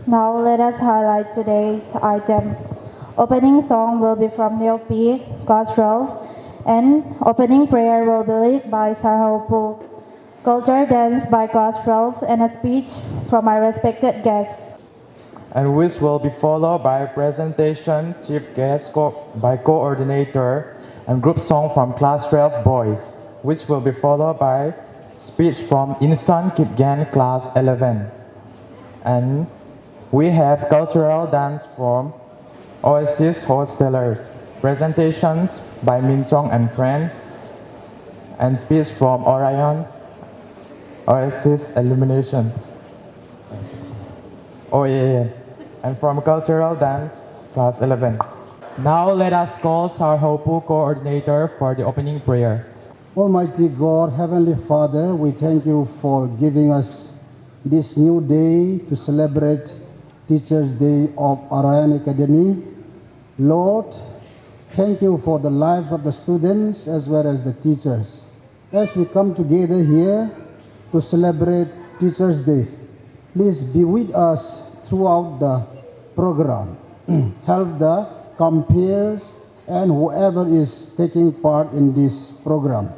Now let us highlight today's item. Opening song will be from the OP, Class 12, and opening prayer will be led by Sarhopu. Culture dance by Class 12 and a speech from our respected guests. And which will be followed by presentation, chief guest by coordinator, and group song from Class 12 boys, which will be followed by speech from Insan Kipgan Class 11. And we have cultural dance from Oasis Hostelers, presentations by Min Chong and friends, and speech from Orion, Oasis Illumination. Oh yeah, and from cultural dance, class 11. Now let us call Sarhopu coordinator for the opening prayer. Almighty God, Heavenly Father, we thank you for giving us this new day to celebrate Teachers' Day of Orion Academy. Lord, thank you for the lives of the students as well as the teachers. As we come together here to celebrate Teachers' Day, please be with us throughout the program. Help the compeers and whoever is taking part in this program.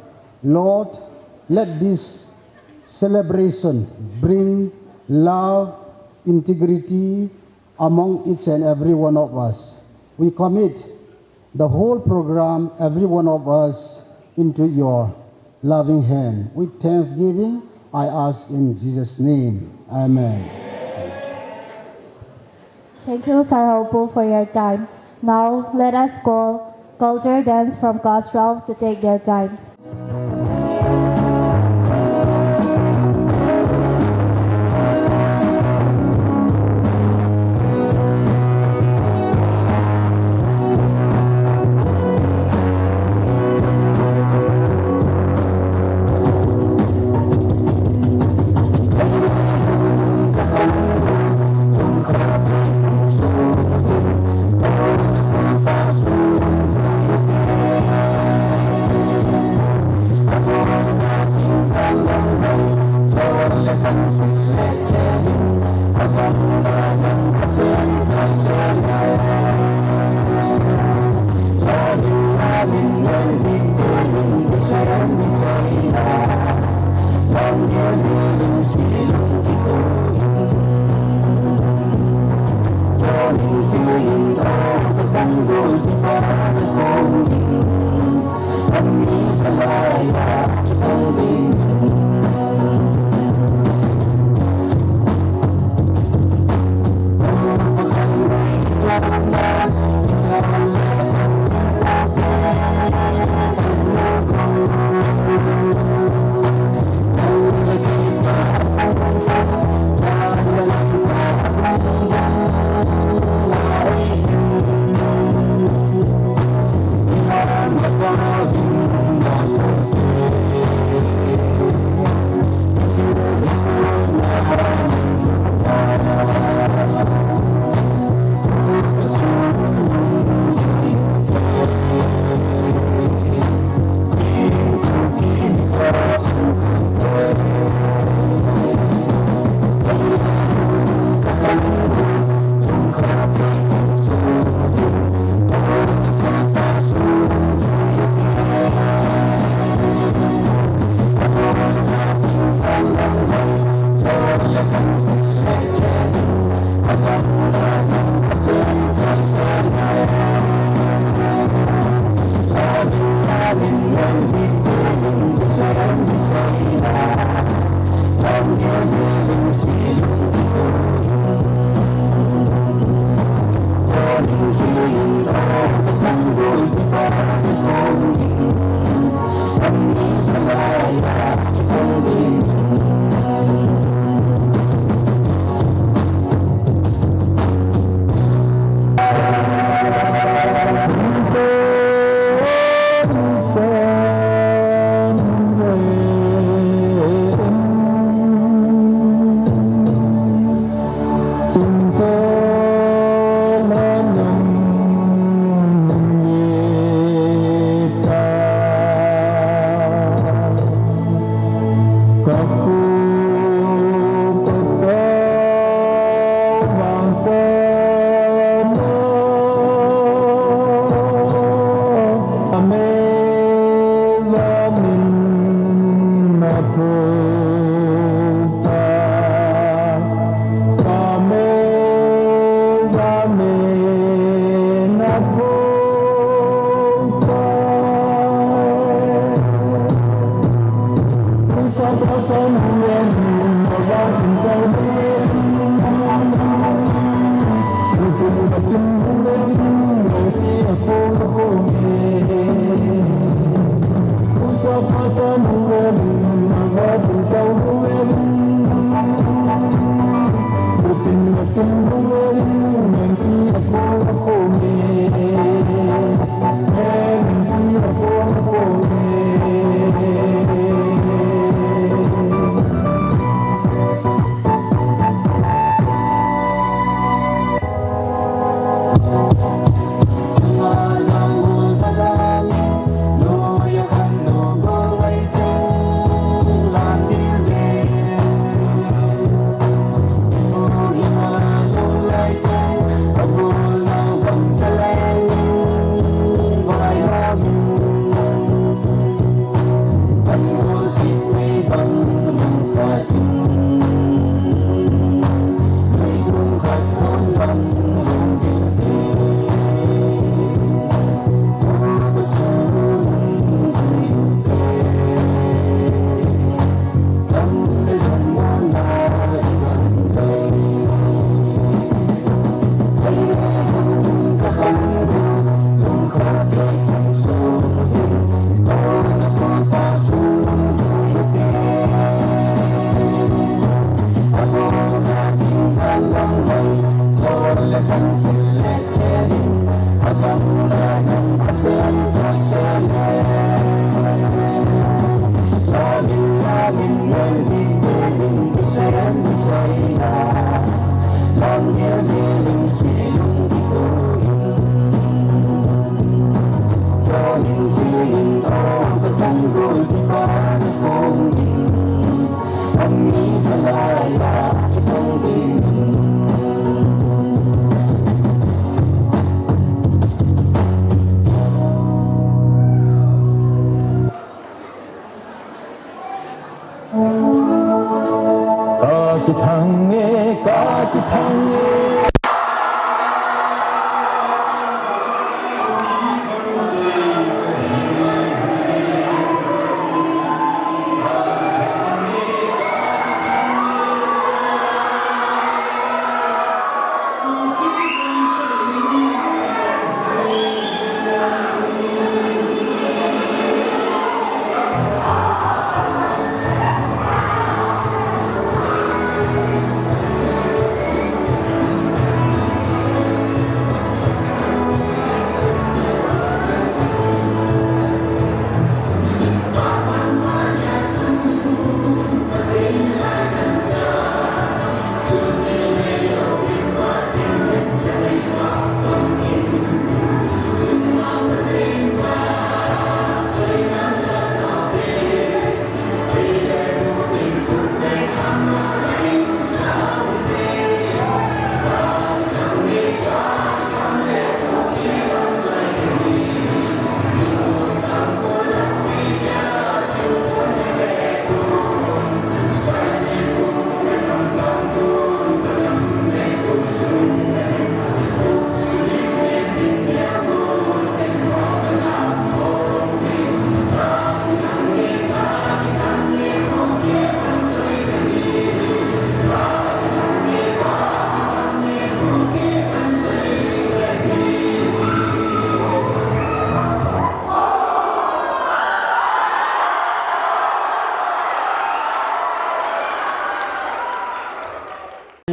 Lord, let this celebration bring love, integrity among each and every one of us. We commit the whole program, every one of us, into your loving hand. With thanksgiving, I ask in Jesus' name. Amen. Thank you, Sarhopu, for your time. Now let us call culture dance from Class 12 to take their time.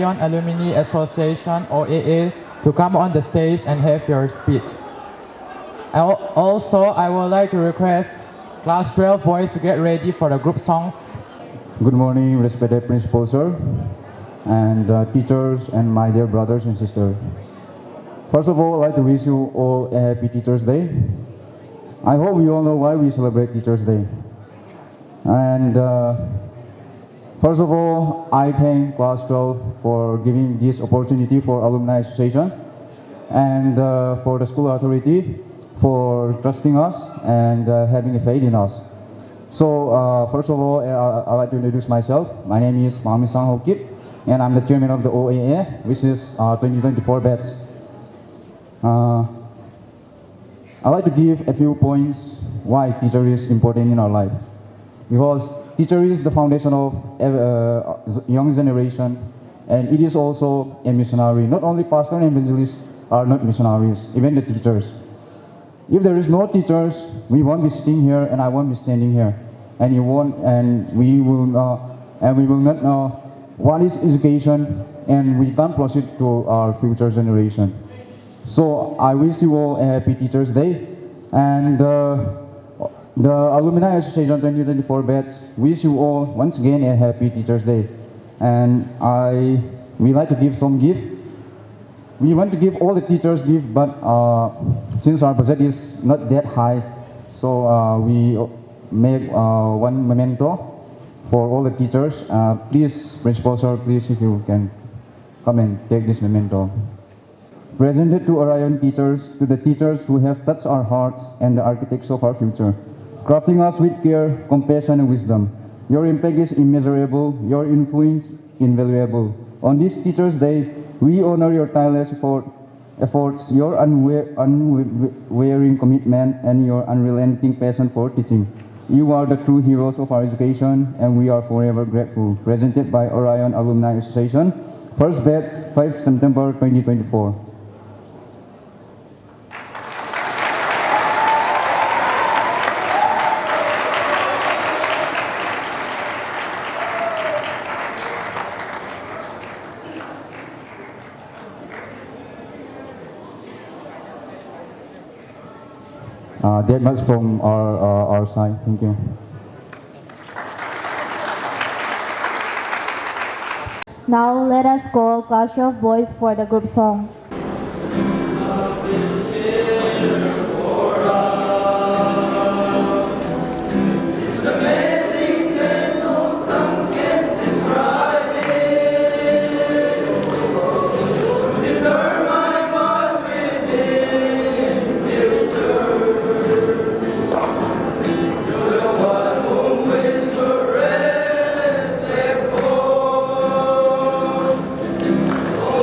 Orion Alumni Association OAA to come on the stage and have your speech. Also, I would like to request Class 12 boys to get ready for the group songs. Good morning, respected principal sir, and teachers, and my dear brothers and sisters. First of all, I'd like to wish you all a happy Teachers' Day. I hope you all know why we celebrate Teachers' Day. And first of all, I thank Class 12 for giving this opportunity for Alumni Association and for the school authority for trusting us and having a faith in us. So first of all, I'd like to introduce myself. My name is Mami Sang Ho Kip, and I'm the chairman of the OAA, which is 2024 batch. I'd like to give a few points why teacher is important in our life. Because teacher is the foundation of young generation, and it is also a missionary. Not only pastor and evangelists are not missionaries, even the teachers. If there is no teachers, we won't be sitting here, and I won't be standing here, and we will not know what is education, and we can't proceed to our future generation. So I wish you all a happy Teachers' Day, and the Alumni Association 2024 batch wish you all once again a happy Teachers' Day, and we like to give some gift. We want to give all the teachers gift, but since our budget is not that high, so we make one memento for all the teachers. Please, Principal Sir, please, if you can come and take this memento. Presented to Orion teachers, to the teachers who have touched our hearts and the architects of our future, crafting us with care, compassion, and wisdom. Your impact is immeasurable, your influence invaluable. On this Teachers' Day, we honor your tireless efforts, your unwavering commitment, and your unrelenting passion for teaching. You are the true heroes of our education, and we are forever grateful. Presented by Orion Alumni Association, first batch, 5 September 2024. That much from our side. Thank you. Now let us call Class 12 boys for the group song. Oh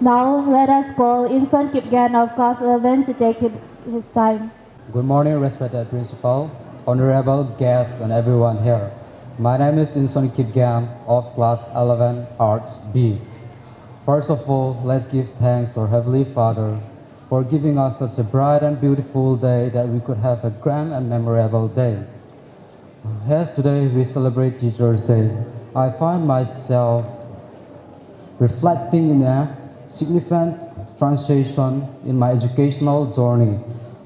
Now let us call Inson Kipgan of class 11 to take his time. Good morning, respected principal, honorable guests, and everyone here. My name is Inson Kipgam of class 11 Arts B. First of all, let's give thanks to our Heavenly Father for giving us such a bright and beautiful day that we could have a grand and memorable day. As today we celebrate Teachers' Day, I find myself reflecting in a significant transition in my educational journey.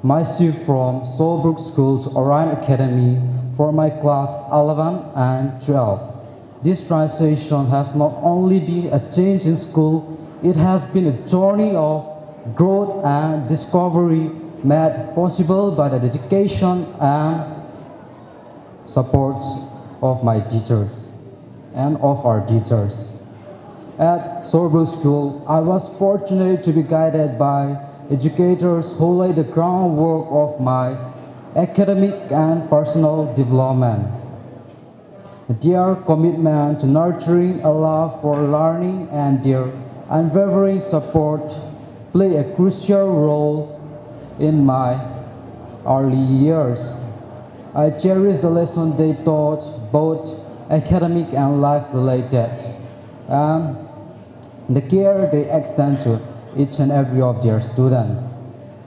My shift from Solbrook School to Orion Academy for my class 11 and 12. This transition has not only been a change in school, it has been a journey of growth and discovery made possible by the dedication and support of my teachers and of our teachers. At Solbrook School, I was fortunate to be guided by educators who laid the groundwork of my academic and personal development. Their commitment to nurturing a love for learning and their unwavering support play a crucial role in my early years. I cherish the lessons they taught, both academic and life-related, and the care they extend to each and every of their students.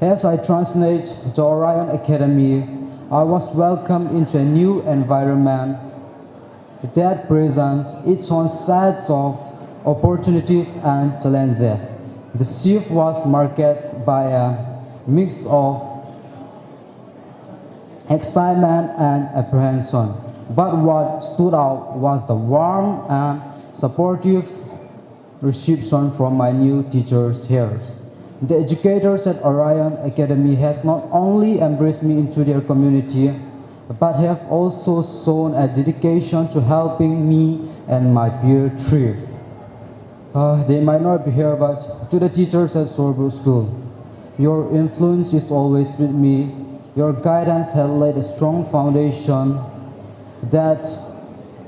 As I translate to Orion Academy, I was welcomed into a new environment that presents its own sets of opportunities and challenges. The shift was marked by a mix of excitement and apprehension, but what stood out was the warm and supportive reception from my new teachers here. The educators at Orion Academy has not only embraced me into their community, but have also shown a dedication to helping me and my peer thrive. They might not be here, but to the teachers at Solbrook School, your influence is always with me. Your guidance has laid a strong foundation that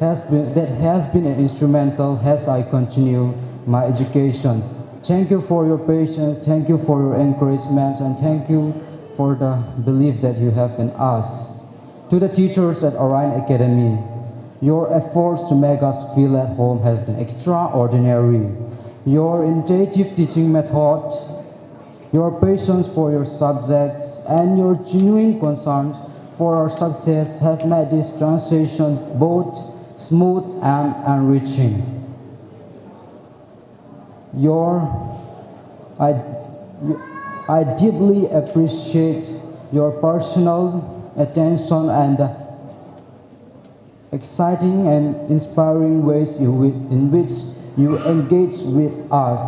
has been instrumental as I continue my education. Thank you for your patience, thank you for your encouragement, and thank you for the belief that you have in us. To the teachers at Orion Academy, your efforts to make us feel at home has been extraordinary. Your intuitive teaching method, your patience for your subjects, and your genuine concern for our success has made this transition both smooth and enriching. I deeply appreciate your personal attention and the exciting and inspiring ways in which you engage with us.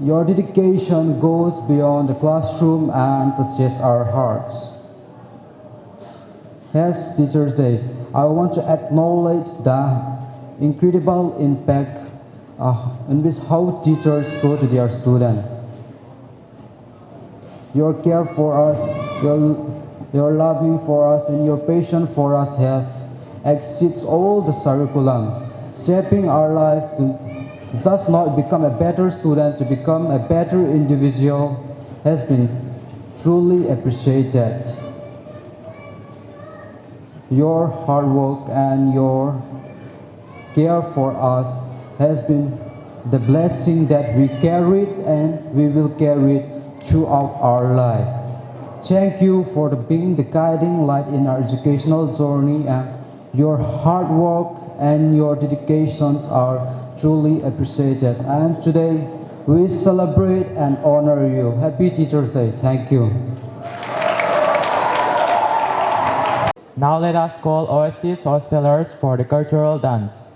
Your dedication goes beyond the classroom and touches our hearts. As Teachers' Day, I want to acknowledge the incredible impact in which how teachers show to their students. Your care for us, your loving for us, and your passion for us exceeds all the curriculum, shaping our life to just not become a better student, to become a better individual has been truly appreciated. Your hard work and your care for us has been the blessing that we carried and we will carry throughout our life. Thank you for being the guiding light in our educational journey, and your hard work and your dedications are truly appreciated. And today we celebrate and honor you. Happy Teachers' Day. Thank you. Now let us call Oasis hostelers for the cultural dance.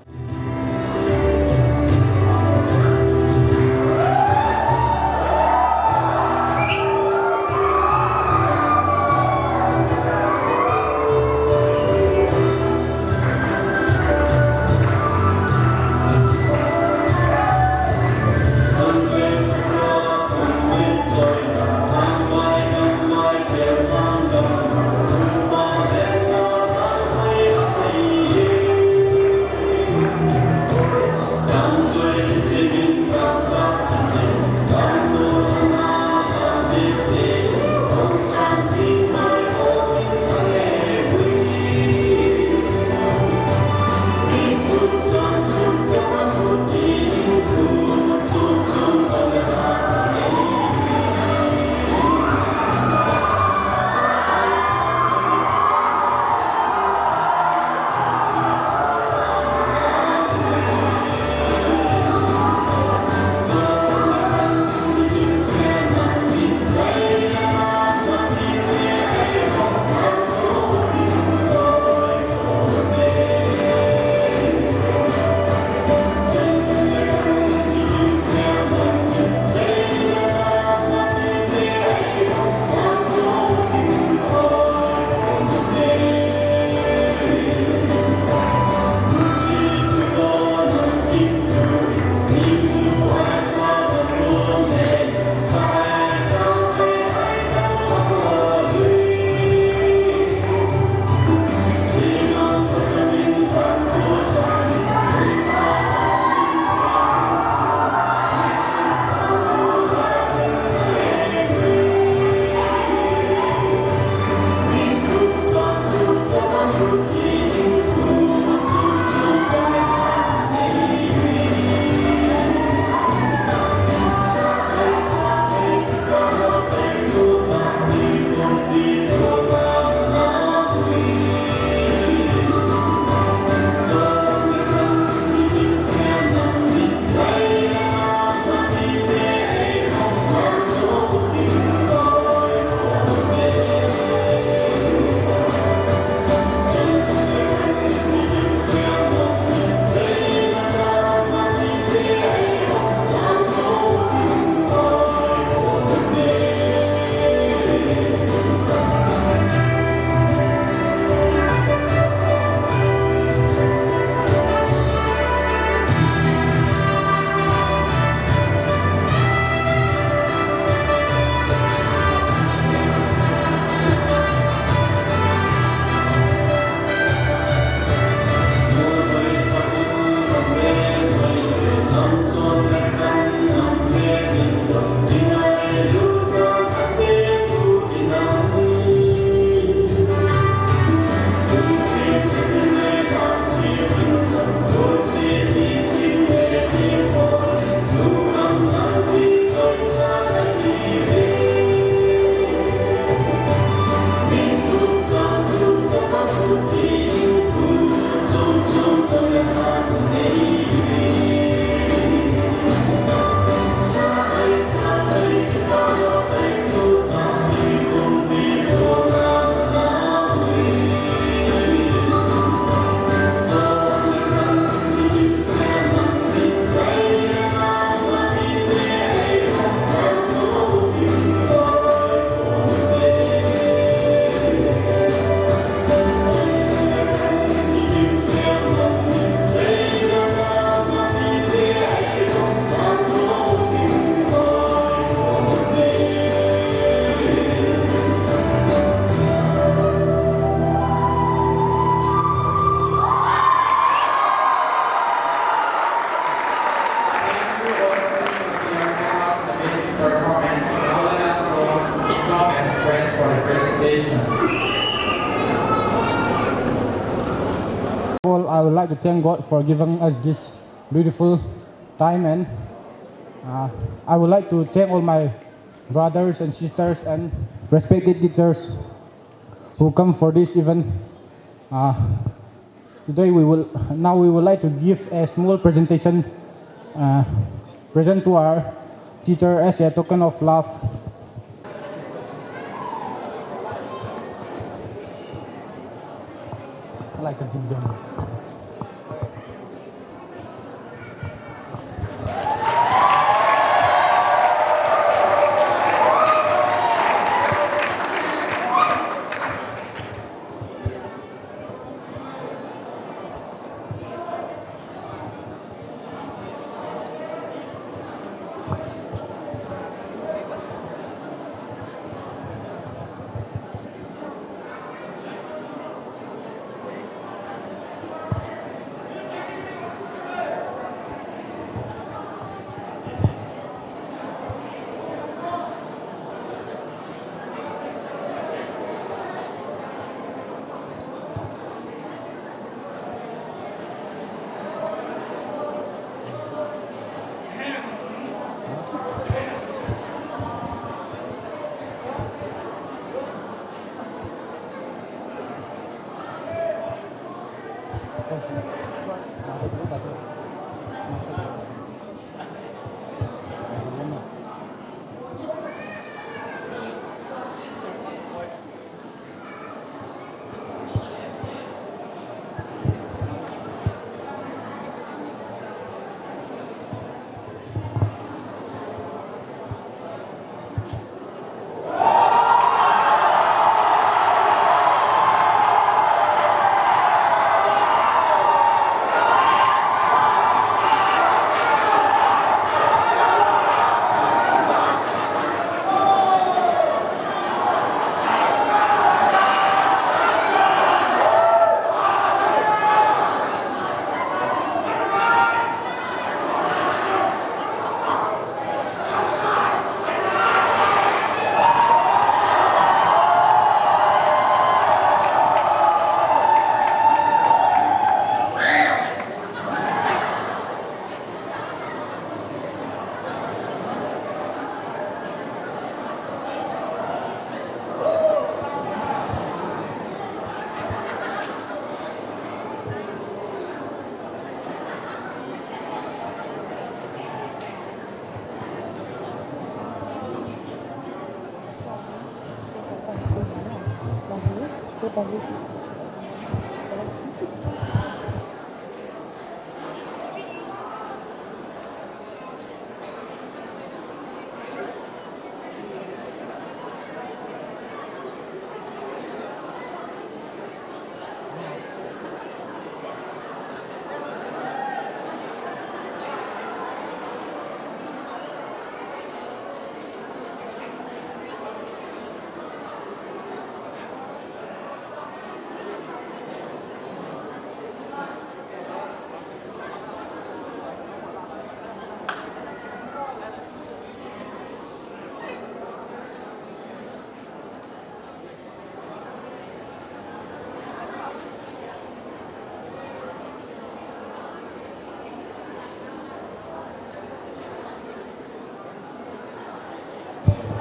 presentation. All, I would like to thank God for giving us this beautiful time, and I would like to thank all my brothers and sisters and respected teachers who come for this event. Today we would like to give a small presentation present to our teacher as a token of love. I like to give them.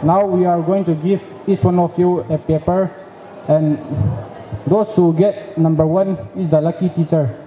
Now we are going to give each one of you a paper, and those who get number 1 is the lucky teacher.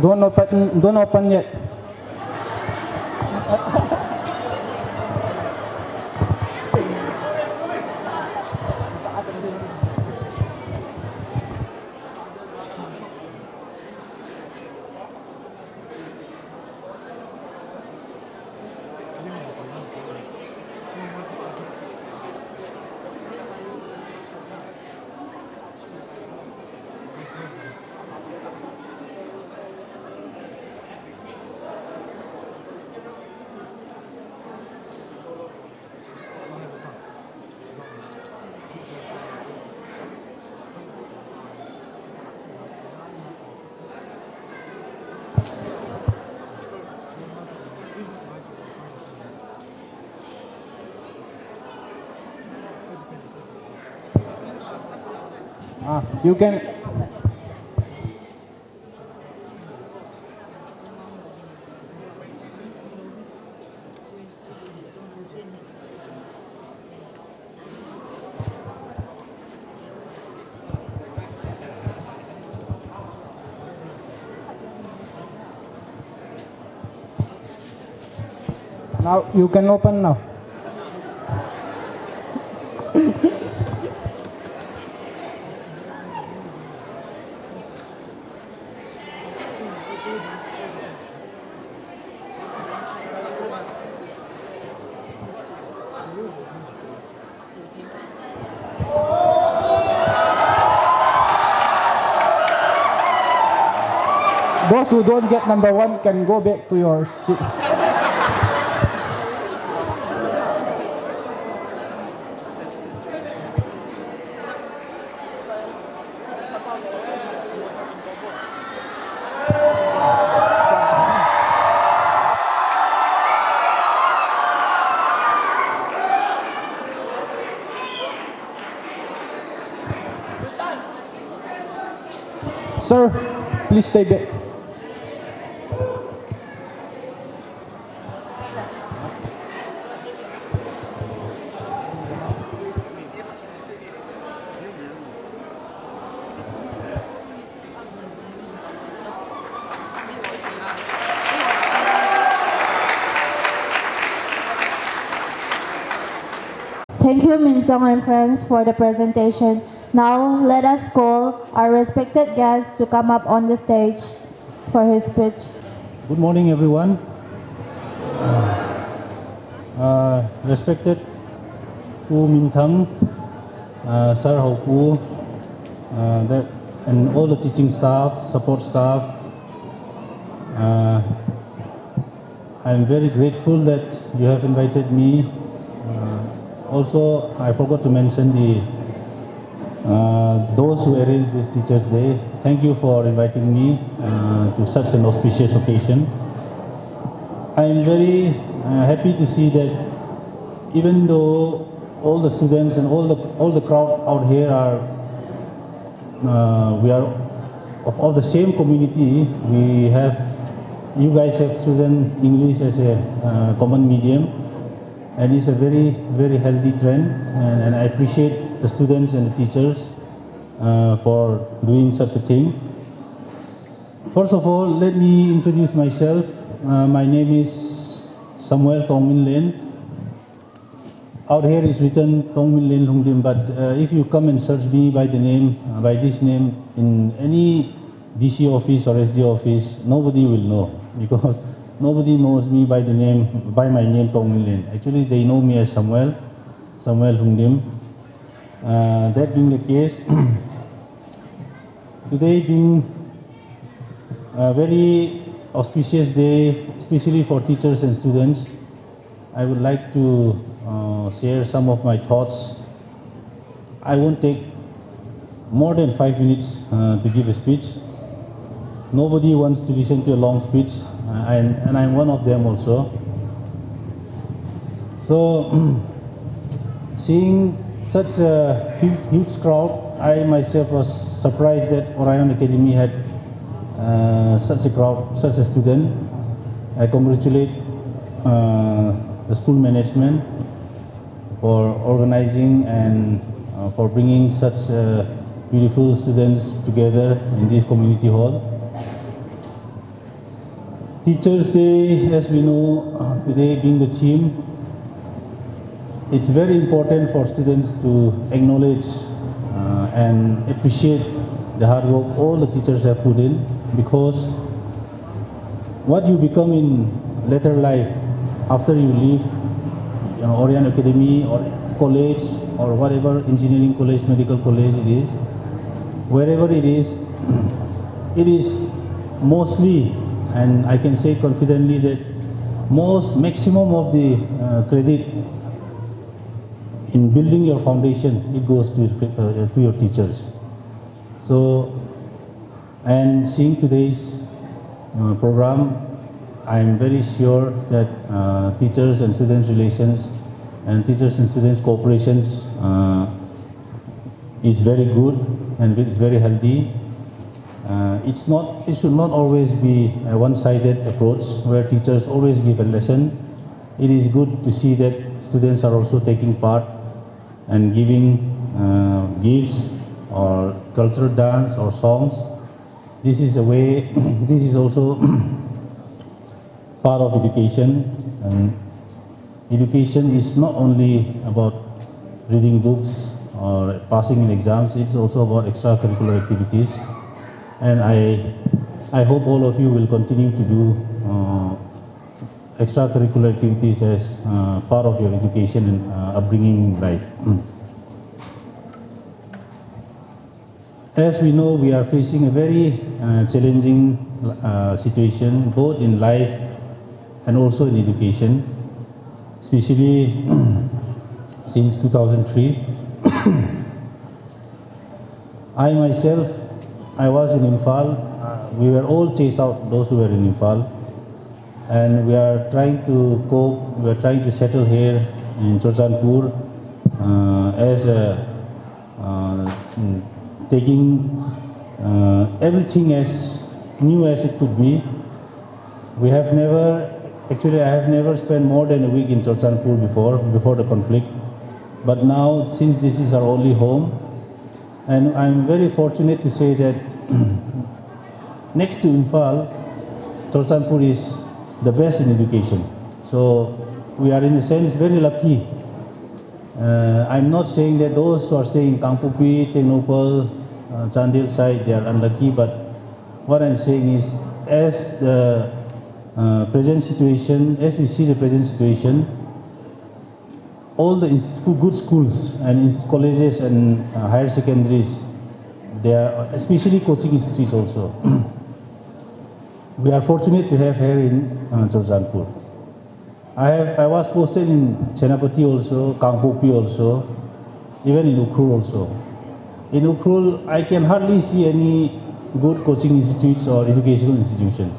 Don't open yet. You can. Now you can open now. Those who don't get number one can go back to your seat. Sir, please stay back. Thank you, Min Jong and friends, for the presentation. Now, let us call our respected guest to come up on the stage for his speech. Good morning, everyone. Respected Pu Min Thang, Sir Ho Pu, and all the teaching staff, support staff. I'm very grateful that you have invited me. Also, I forgot to mention those who arranged this Teachers' Day. Thank you for inviting me to such an auspicious occasion. I am very happy to see that even though all the students and all the crowd out here are we are of the same community. You guys have chosen English as a common medium, and it's a very, very healthy trend, and I appreciate the students and the teachers for doing such a thing. First of all, let me introduce myself. My name is Samuel Tongmin Len. Out here is written Tongmin Len Lungdim, but if you come and search me by this name in any DC office or SD office, nobody will know, because nobody knows me by my name Tongmin Len. Actually, they know me as Samuel Lungdim. That being the case, today being a very auspicious day, especially for teachers and students, I would like to share some of my thoughts. I won't take more than 5 minutes to give a speech. Nobody wants to listen to a long speech, and I'm one of them also. So, seeing such a huge crowd, I myself was surprised that Orion Academy had such a crowd, such a student. I congratulate the school management for organizing and for bringing such beautiful students together in this community hall. Teachers' Day, as we know, today being the theme, it's very important for students to acknowledge and appreciate the hard work all the teachers have put in, because what you become in later life after you leave Orion Academy or college or whatever, engineering college, medical college it is, wherever it is mostly, and I can say confidently that maximum of the credit in building your foundation, it goes to your teachers. So, and seeing today's program, I'm very sure that teachers and students relations and teachers and students cooperations is very good and it's very healthy. It should not always be a one-sided approach where teachers always give a lesson. It is good to see that students are also taking part and giving gifts or cultural dance or songs. This is a way, this is also part of education. And education is not only about reading books or passing in exams, it's also about extracurricular activities. And I hope all of you will continue to do extracurricular activities as part of your education and upbringing in life. As we know, we are facing a very challenging situation, both in life and also in education, especially since 2003. I myself, I was in Imphal. We were all chased out, those who were in Imphal. And we are trying to cope, we are trying to settle here in Chorchanpur as taking everything as new as it could be. We have never, actually I have never spent more than a week in Chorchanpur before the conflict. But now, since this is our only home, and I'm very fortunate to say that next to Imphal, Chorchanpur is the best in education. So we are in a sense very lucky. I'm not saying that those who are staying in Kangpupi, Tenopal, Chandil side, they are unlucky, but what I'm saying is as the present situation, as we see the present situation, all the good schools and colleges and higher secondaries, they are, especially coaching institutes also. We are fortunate to have here in Chorchanpur. I was posted in Chenapati also, Kangpopi also, even in Ukhrul also. In Ukhrul, I can hardly see any good coaching institutes or educational institutions.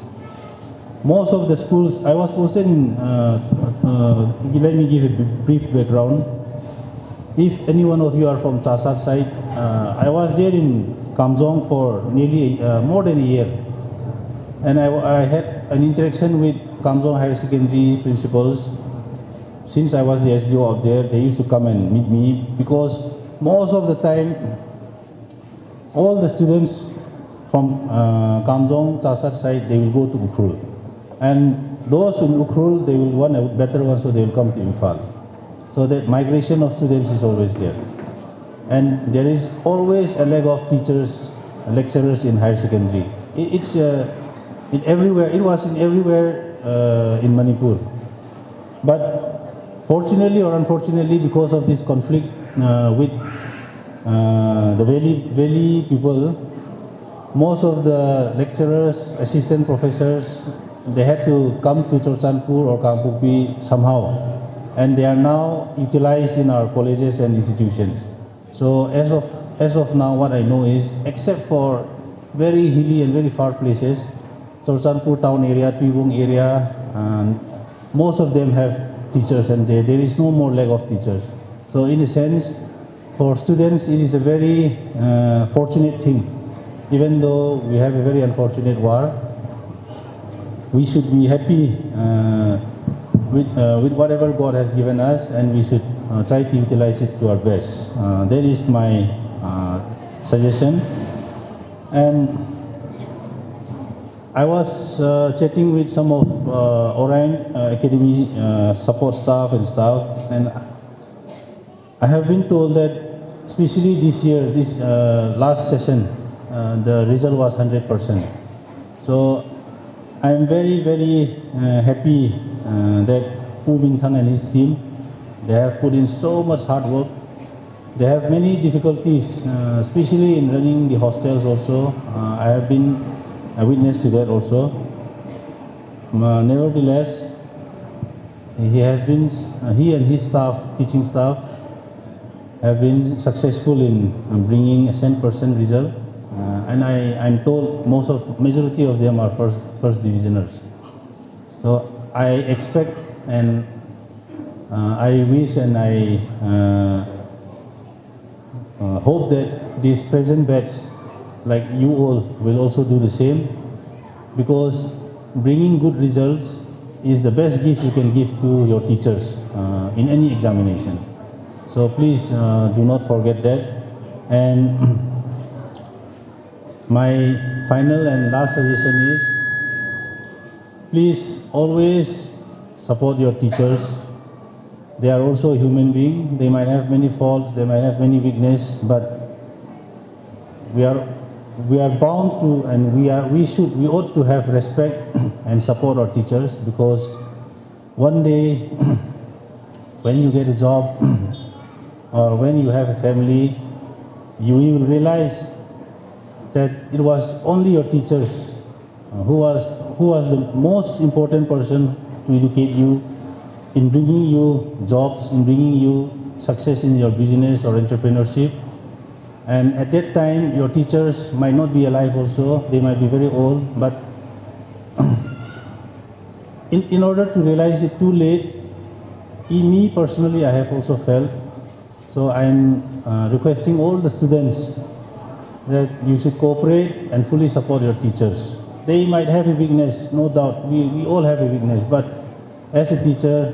Most of the schools, I was posted in, let me give a brief background. If any one of you are from Chasat side, I was there in Kamjong for nearly more than a year. And I had an interaction with Kamjong Higher Secondary principals. Since I was the SDO out there, they used to come and meet me because most of the time, all the students from Kamjong, Chasat side, they will go to Ukhrul. And those in Ukhrul, they will want a better one, so they will come to Imphal. So the migration of students is always there. And there is always a lack of teachers, lecturers in higher secondary. It's in everywhere. It was in everywhere in Manipur. But fortunately or unfortunately, because of this conflict with the valley people, most of the lecturers, assistant professors, they had to come to Chorchanpur or Kangpopi somehow. And they are now utilized in our colleges and institutions. So as of now, what I know is, except for very hilly and very far places, Chorchanpur town area, Tuibung area, most of them have teachers, and there is no more lack of teachers. So in a sense, for students, it is a very fortunate thing. Even though we have a very unfortunate war, we should be happy with whatever God has given us, and we should try to utilize it to our best. That is my suggestion. And I was chatting with some of Orion Academy support staff and staff, and I have been told that especially this year, this last session, the result was 100%. So I am very, very happy that Pu Bintang and his team, they have put in so much hard work. They have many difficulties, especially in running the hostels also. I have been a witness to that also. Nevertheless, he and his staff, teaching staff, have been successful in bringing a 100% result. And I'm told majority of them are first divisioners. So I expect and I wish and I hope that this present batch, like you all, will also do the same, because bringing good results is the best gift you can give to your teachers in any examination. So please do not forget that. And my final and last suggestion is, please always support your teachers. They are also a human being. They might have many faults, they might have many weaknesses, but we are bound to, and we ought to have respect and support our teachers, because one day when you get a job or when you have a family, you will realize that it was only your teachers who was the most important person to educate you, in bringing you jobs, in bringing you success in your business or entrepreneurship. And at that time, your teachers might not be alive also, they might be very old, but in order to realize it too late, me personally, I have also felt. So I'm requesting all the students that you should cooperate and fully support your teachers. They might have a weakness, no doubt, we all have a weakness, but as a teacher,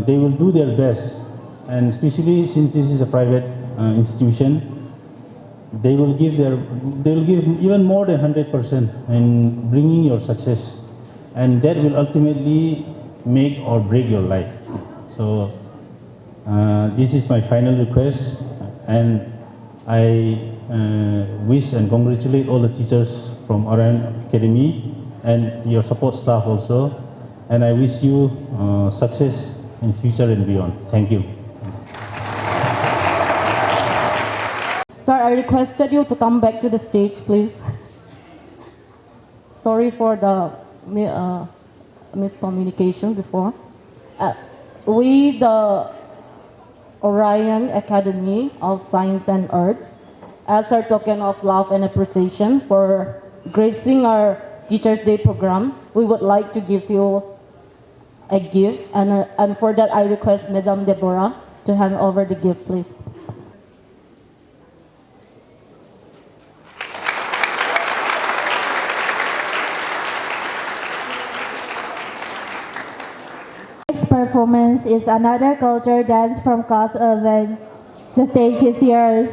they will do their best. And especially since this is a private institution, they will give even more than 100% in bringing your success, and that will ultimately make or break your life. So this is my final request, and I wish and congratulate all the teachers from Orion Academy and your support staff also, and I wish you success in future and beyond. Thank you. Sir, I requested you to come back to the stage, please. Sorry for the miscommunication before. We, the Orion Academy of Science and Arts, as our token of love and appreciation for gracing our Teachers' Day program, we would like to give you a gift, and for that I request Madam Deborah to hand over the gift, please. Next performance is another culture dance from Class 11. The stage is yours.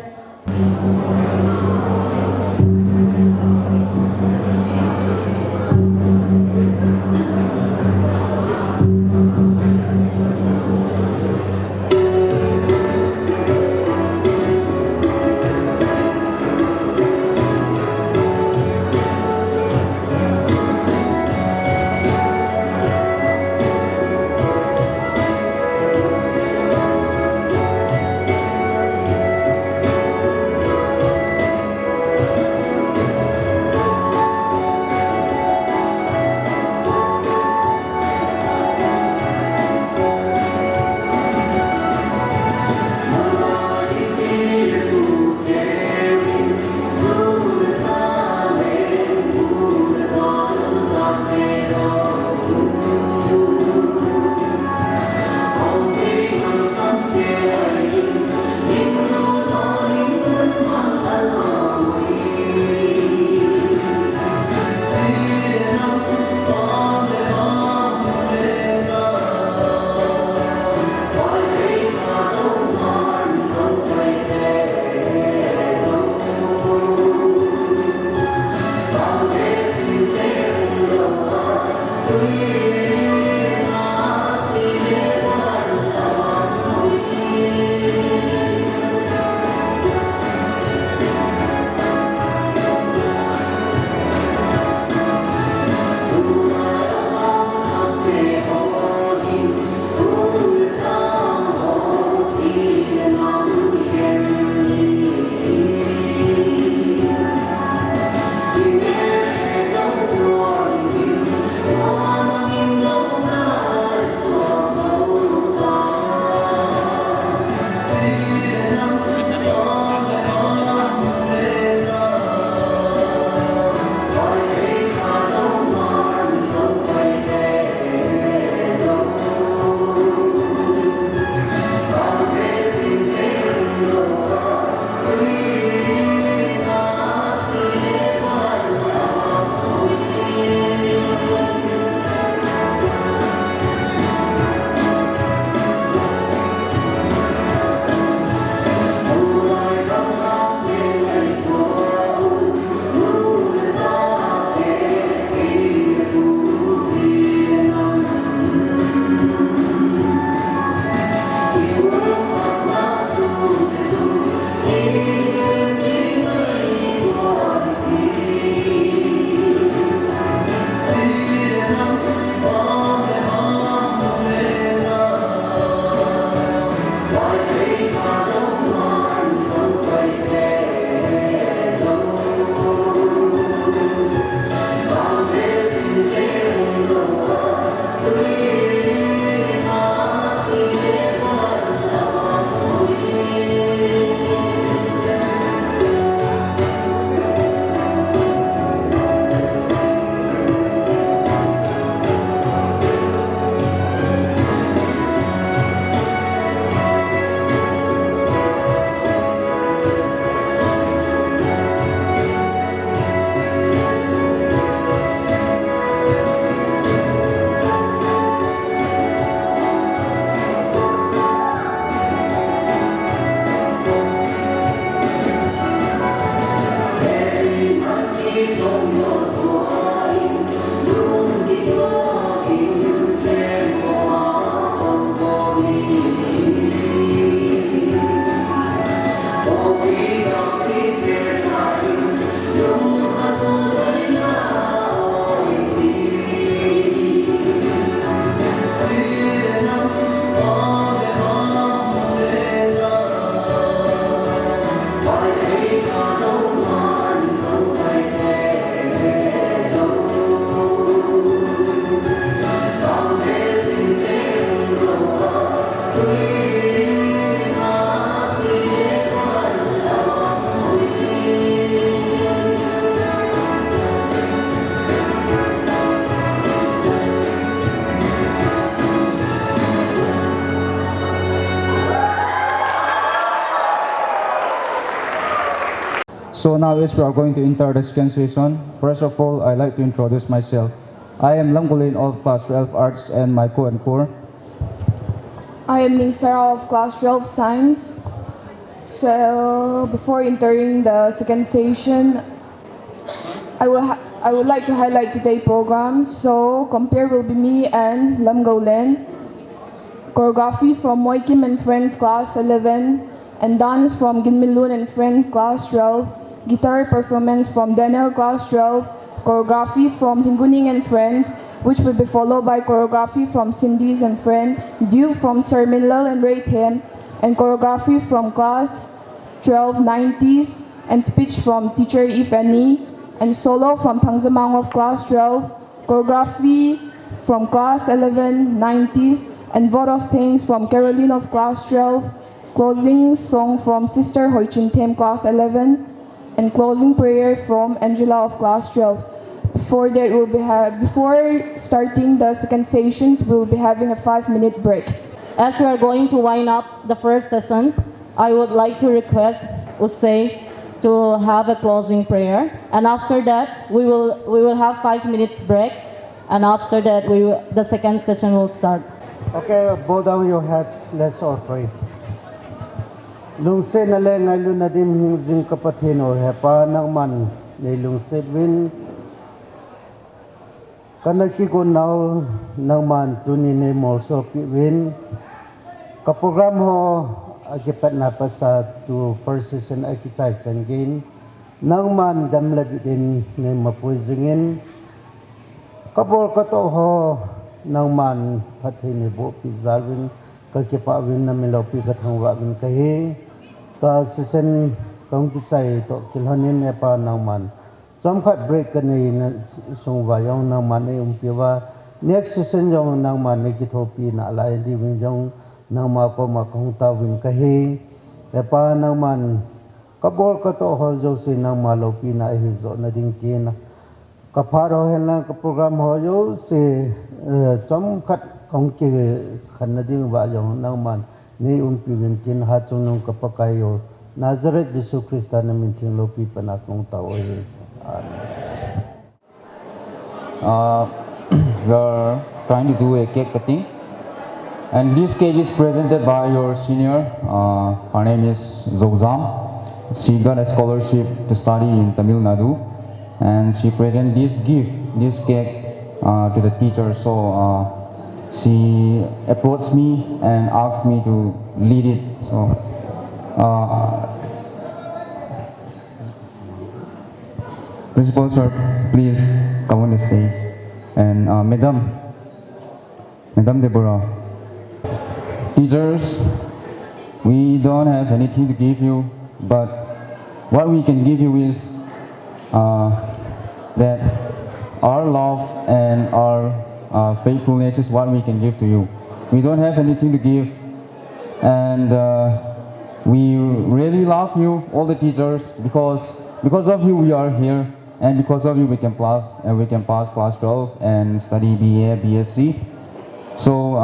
So now as we are going to enter the second session, first of all, I'd like to introduce myself. I am Lamgulin of Class 12 Arts and my co-anchor. I am Nisara of Class 12 Science. So before entering the second session, I would like to highlight today's program. So compare will be me and Lam Golen. Choreography from Moy Kim and Friends Class 11, and dance from Ginmilun and Friends Class 12. Guitar performance from Daniel Class 12. Choreography from Hinguning and Friends, which will be followed by choreography from Cindy's and Friend, Duke from Sir Minlal and Raythem, and choreography from Class 12 90s, and speech from Teacher Ifani, and solo from Tangzamang of Class 12, choreography from Class 11 90s, and vote of thanks from Caroline of Class 12, closing song from Sister Hoi Chin Them Class 11, and closing prayer from Angela of Class 12. Before that, before starting the second sessions, we'll be having a 5-minute break. As we are going to wind up the first session, I would like to request Usay to have a closing prayer, and after that we will have 5 minutes break, and after that the second session will start. Okay, bow down your heads, let's all pray. Lungse na le ngay lu na dim hing zing kapathin or hepa nang man ni lungse win kanaki ko now nang man tuni ni morso pi win ka program ho agipat na pa sa to first season akichai changin nang man dam labidin ni mapuizingin kapor ka to ho nang man pathin ni bo pi zalwin ka kipa win na milopi ka thangwa win kahi ta season kong kisai to kilhanin ne pa nang man chom khat break ka nei na sungwa yong nang man ei umpiwa next season yong nang man ne ki thopi na lai di win yong nang ma ko ma kong ta win kahi e pa nang man kabor ka to ho jo se nang ma lo pi na hi zo na ding tin ka pharo hen lang ka program ho yo se chom khat kong ki khan na ding wa yong nang man ni umpi win tin ha chung nong ka pakayo Nazareth Jesus Christ na min tin lo pi panak nong tao e We are trying to do a cake cutting, and this cake is presented by your senior. Her name is Zogzam. She got a scholarship to study in Tamil Nadu, and she present this gift, this cake, to the teacher. So she approached me and asked me to lead it. So Principal sir, please come on the stage. And Madam Deborah, teachers, we don't have anything to give you, but what we can give you is that our love and our faithfulness is what we can give to you. We don't have anything to give, and we really love you, all the teachers, because of you we are here, and because of you we can pass class 12 and study BA, BSc. So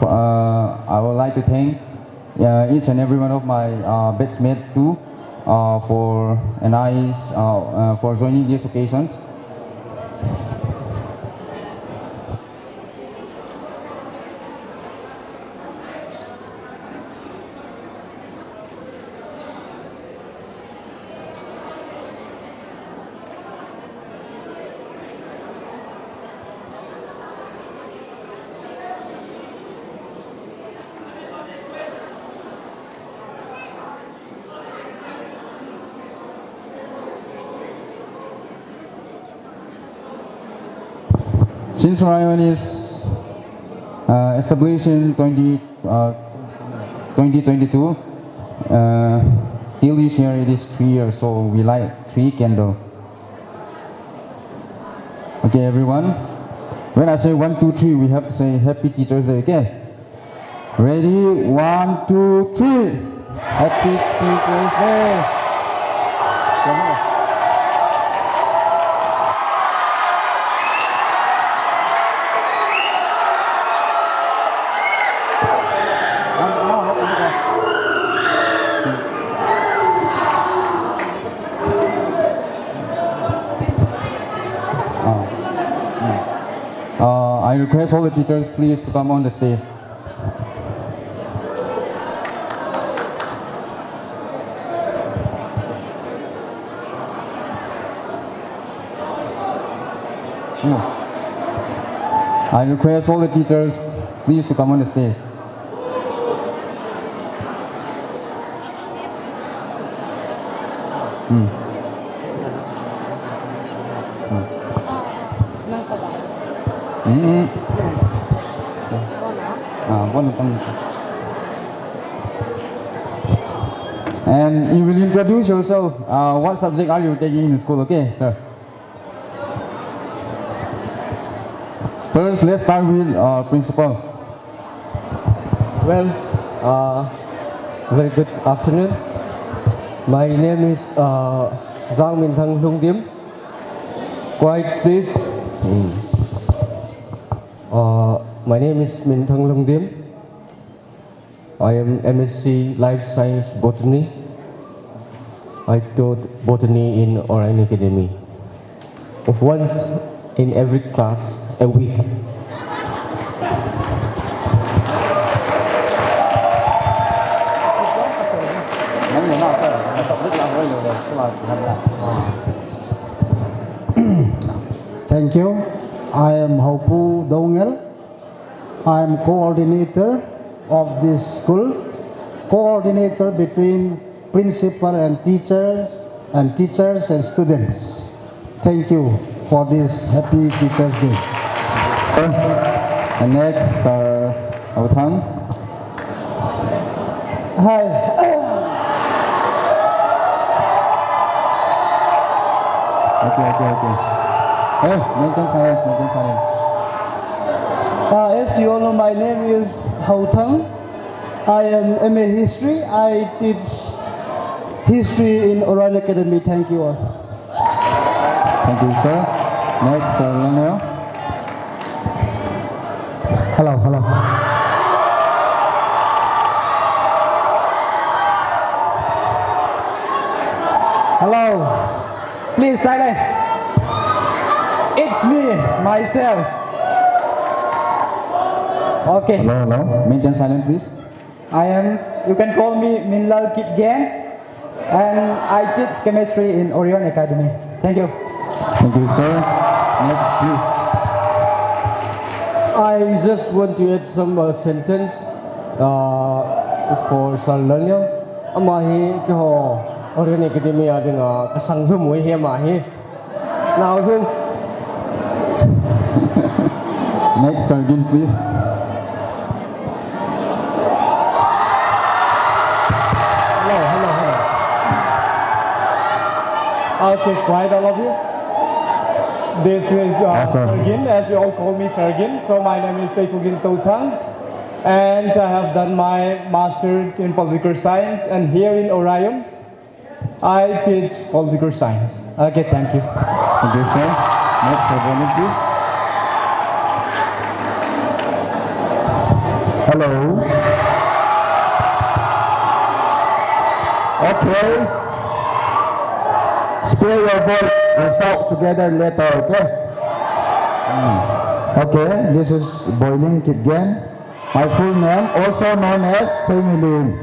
I would like to thank each and every one of my batchmates too for for joining these occasions. Since Orion is established in 2022, till this year it is 3 years, so we light 3 candles. Okay, everyone. When I say 1, 2, 3, we have to say Happy Teachers Day. Okay. Ready? 1, 2, 3. Happy Teachers Day. Come on. I request all the teachers please to come on the stage. I request all the teachers please to come on the stage. And you will introduce yourself. What subject are you taking in school? Okay, sir. First, let's start with principal. Well, very good afternoon. My name is Giang Minh Thăng Lung Dim. Quiet, please. My name is Minh Thăng Lung Dim. I am MSc Life Science Botany. I taught botany in Orion Academy. Once in every class a week. Thank you. I am Hopu Dongel. I am coordinator of this school, coordinator between principal and teachers and students. Thank you for this happy Teachers Day. And next, Autang. Hi. Okay. Hey, maintain silence. As you all know, my name is Hau Thang. I am MA History. I teach history in Orion Academy. Thank you all. Thank you, sir. Next, Lionel. Hello. Hello. Please silent. It's me, myself. Okay. Hello. Maintain silence, please. I am, you can call me Minlal Kipgen, and I teach chemistry in Orion Academy. Thank you. Thank you, sir. Next, please. I just want to add some sentence for Sir Daniel. Amahi ko Orion Academy ading kasang hum we here mahi. Now hum. Next, Sergeant, please. Hello. Okay, quiet all of you. This is Sergin, as you all call me Sergin. So my name is Seikugin Totang, and I have done my master in political science. And here in Orion, I teach political science. Okay, thank you. Thank you, sir. Next, Sergeant, please. Hello. Okay. Spare your voice. We'll talk together later, okay? Okay, this is Boiling Kipgen. My full name, also known as Semilin,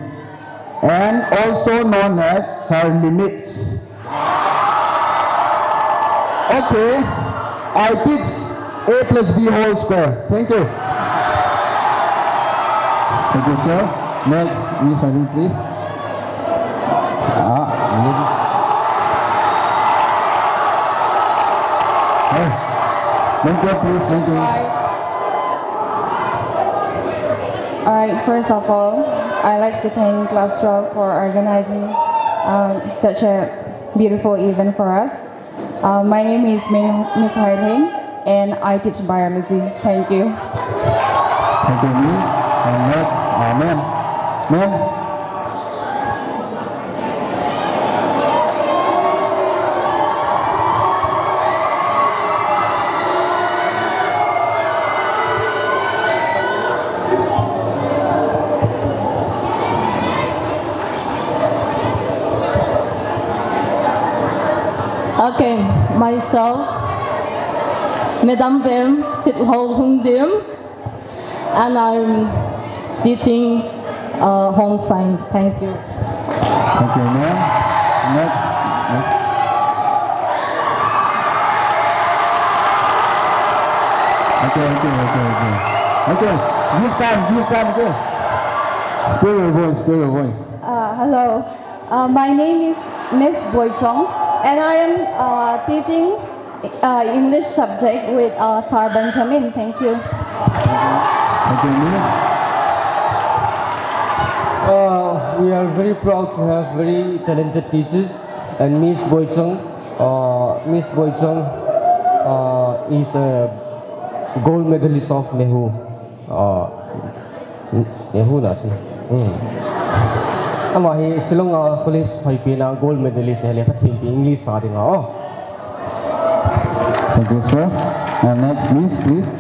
and also known as Sarlimits. Okay, I teach A plus B whole square. Thank you. Thank you, sir. Next, Miss Arlene, please. Thank you, please. Thank you. Alright, first of all, I'd like to thank Class 12 for organizing such a beautiful event for us. My name is Miss Harding, and I teach biology. Thank you. Thank you, Miss. And next, Amen. Amen. Okay, myself, Madam Vim Sithol Hung Dim, and I'm teaching home science. Thank you. Thank you, ma'am. Next, yes. Okay. Give time, okay. Spare your voice. Hello, my name is Miss Boy Chong, and I am teaching English subject with Sir Benjamin. Thank you. Thank you, miss. We are very proud to have very talented teachers, and Miss Boychong. Miss Boychong is a gold medalist of Nehu. Nehu na siya. Ama hi silong police Philippine gold medalist hele pathim English sa ding Thank you, sir. And next, miss, please.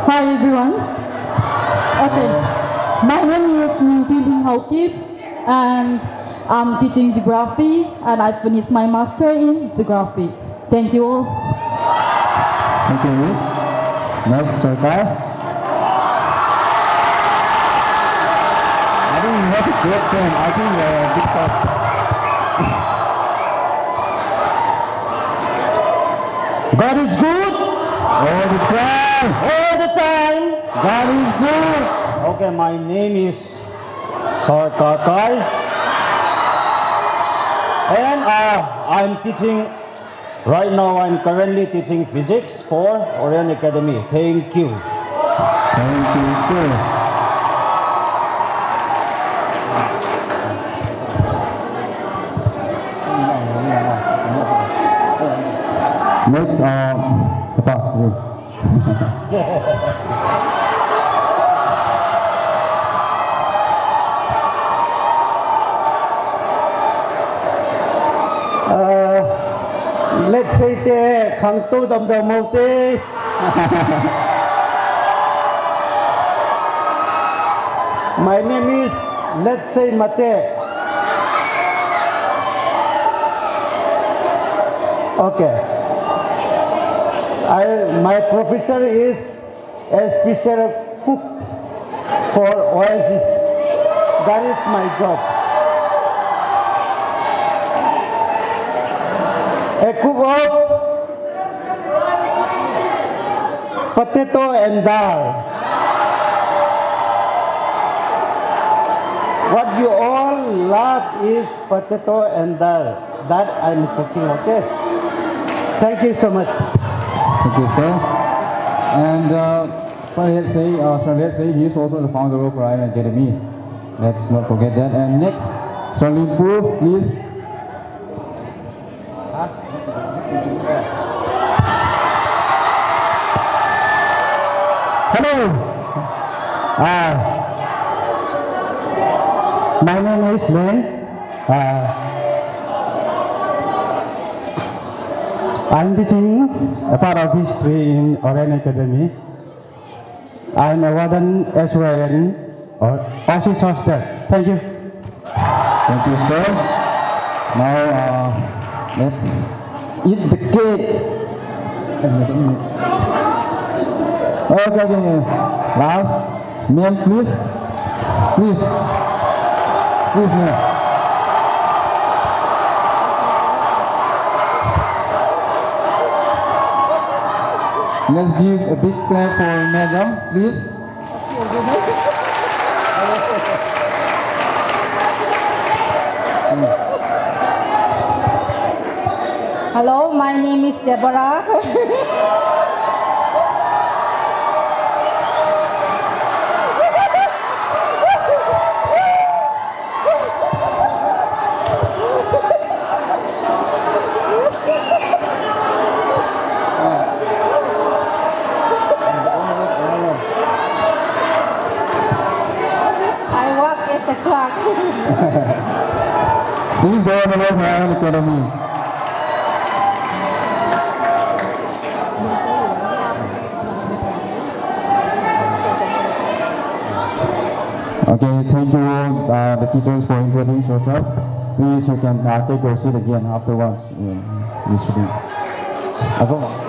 Hi everyone. Okay, my name is Ning Haukip, and I'm teaching geography, and I finished my master in geography. Thank you all. Thank you, miss. Next, sir Kai. I think you have a great friend. I think you're a big top. God is good All the time. all the time. God is good. Okay, my name is Sar Kakai, and I'm teaching. Right now, I'm currently teaching physics for Orion Academy. Thank you. Thank you, sir. Next, Papa, you. Let's say te khang tu dam dam mo te. My name is Let's say Mate. Okay. My professor is as Fisher cook for Oasis. That is my job. A cook of potato and dal. What you all love is potato and dal. That I'm cooking, okay? Thank you so much. Thank you, sir. And let's say he is also the founder of Orion Academy. Let's not forget that. And next, Sir Limpu, please. Hello. My name is Len. I'm teaching a part of history in Orion Academy. I'm a warden as well in Ahsi hostel. Thank you. Thank you, sir. Now, let's eat the cake. Okay. Last, ma'am, please. Please, ma'am. Let's give a big clap for madam, please. Hello, my name is Deborah. She's the owner of Orion Academy. Okay, thank you all, the teachers, for introducing yourself. Please, you can take your seat again afterwards. You should be. As well.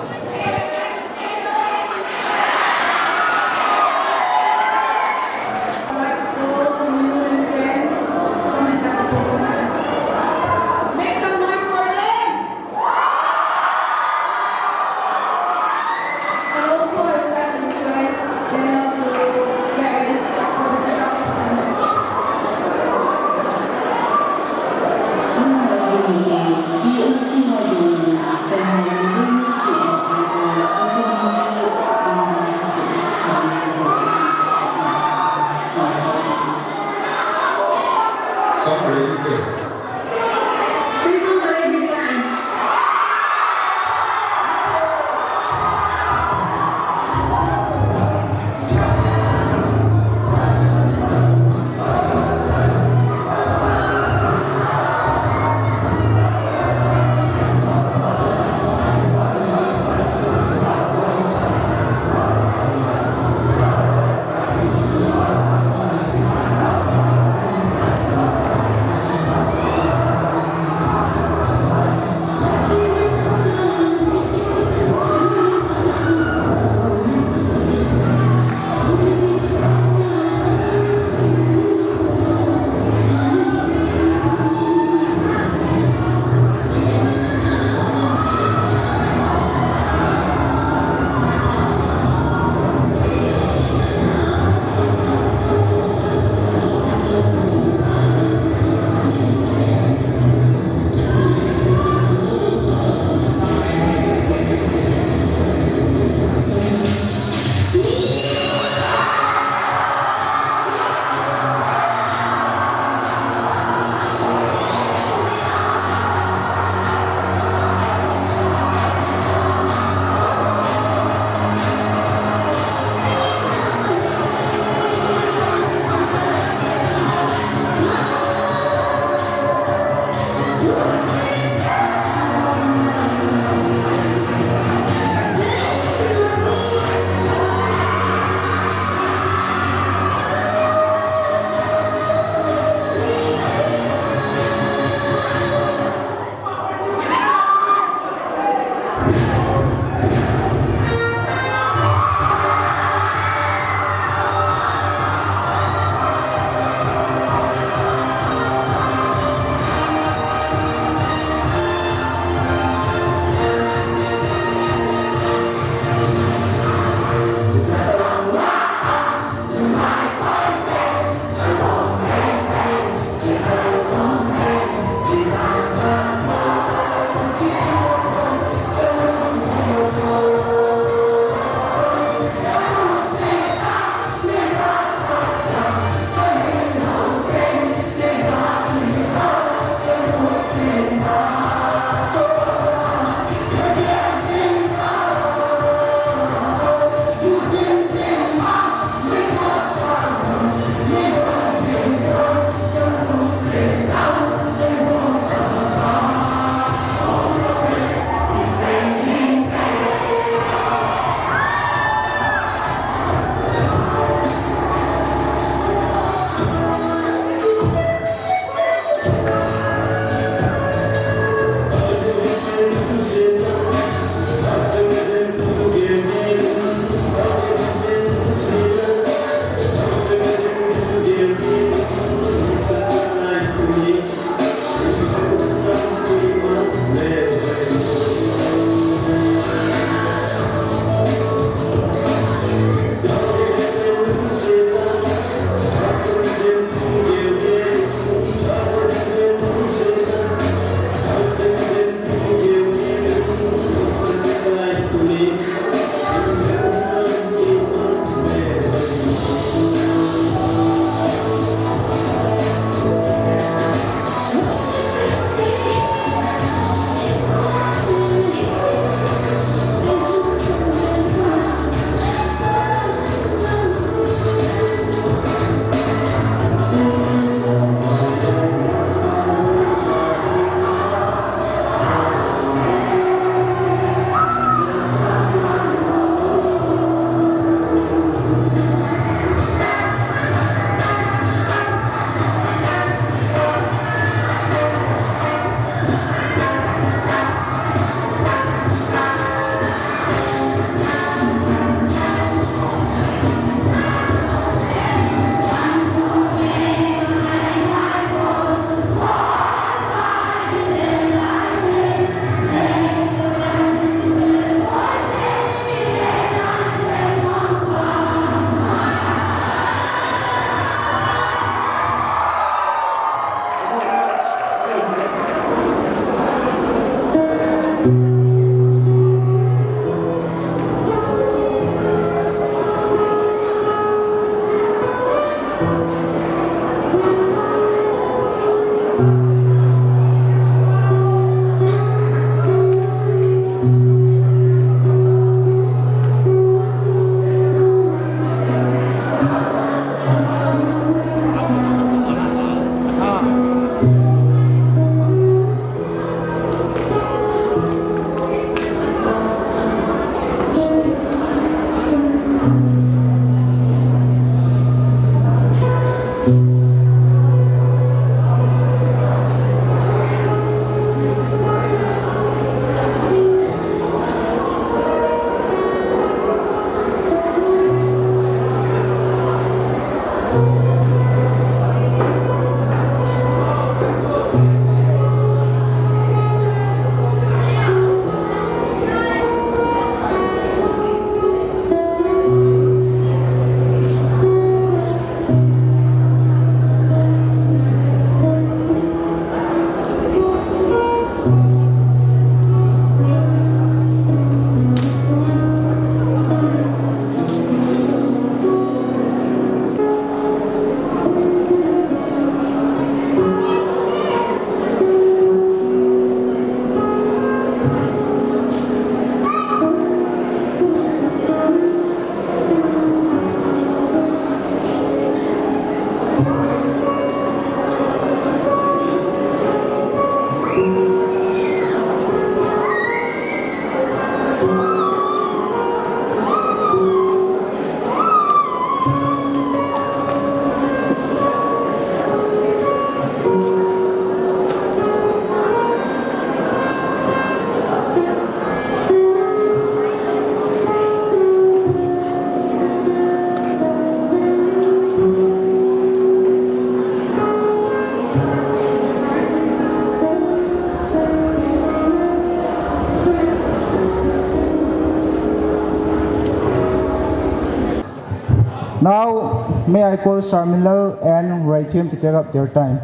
Now, may I call Sharmilal and Ray team to take up their time.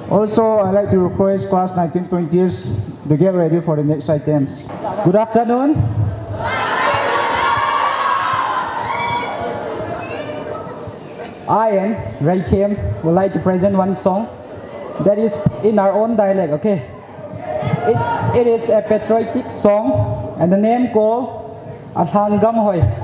Also, I'd like to request class 1920s to get ready for the next items. Good afternoon. I and Ray team would like to present one song that is in our own dialect, okay? It is a patriotic song and the name called Athangam Hoy.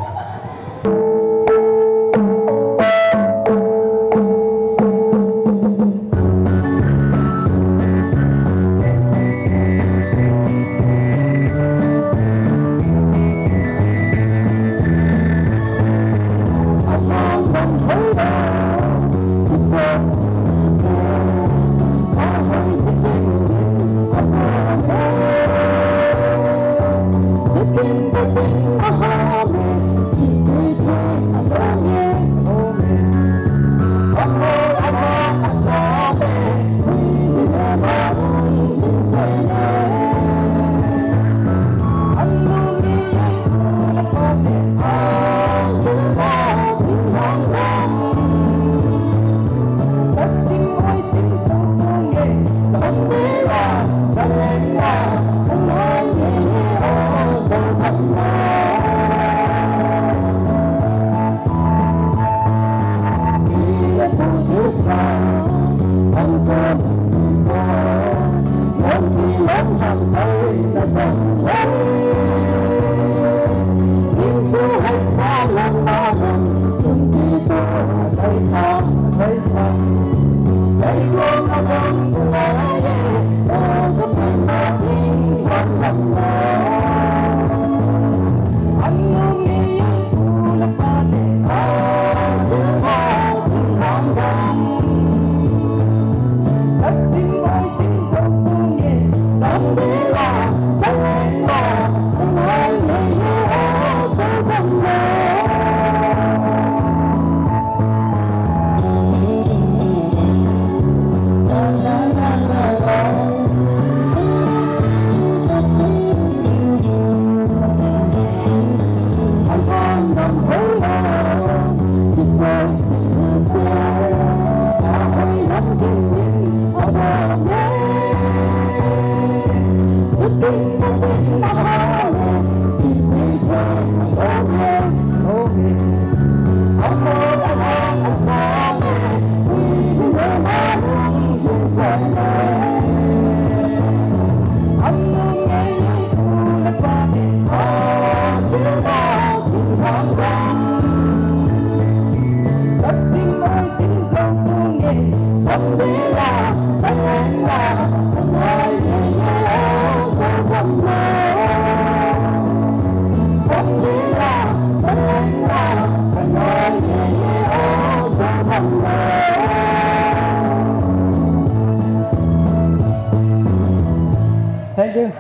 Thank you.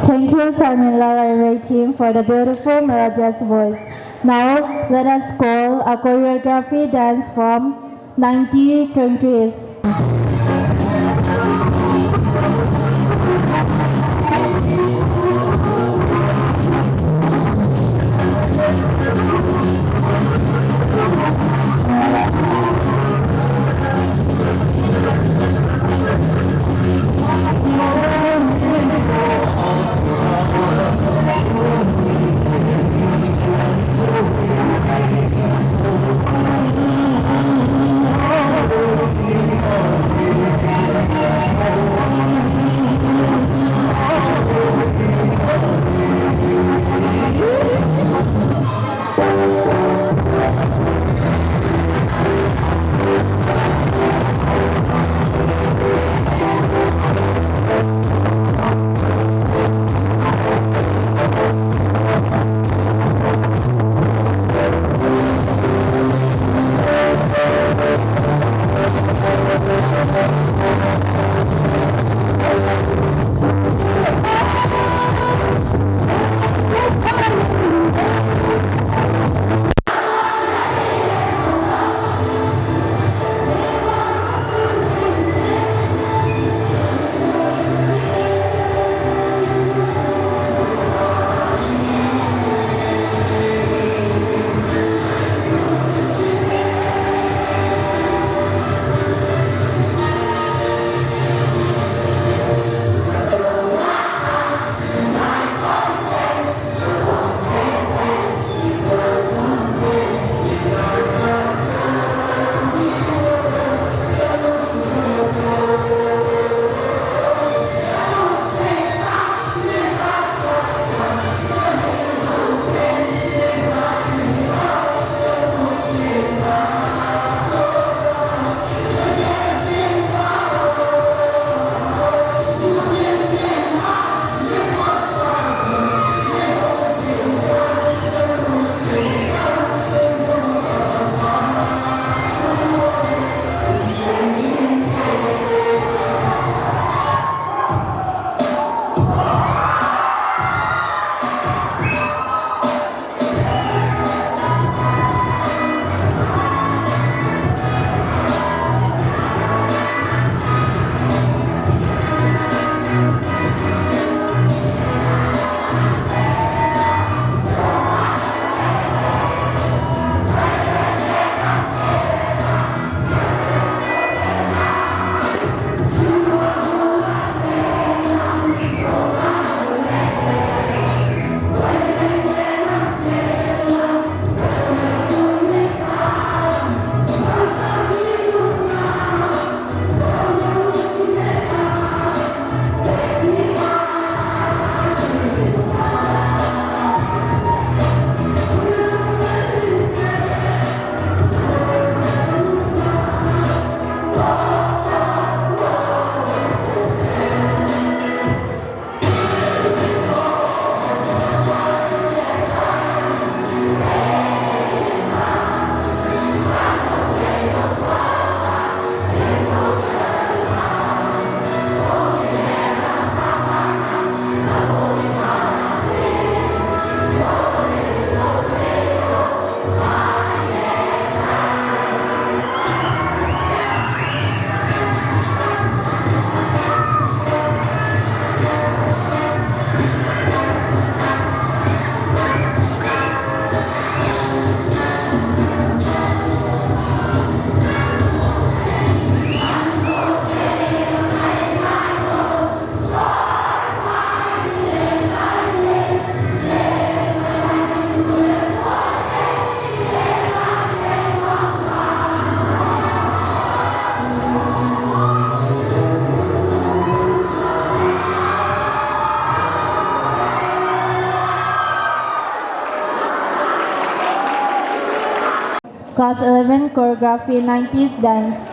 Thank you, Sarmila and Ray team, for the beautiful melodious voice. Now, let us call a choreography dance from 1920s. Class 11 choreography 90s dance.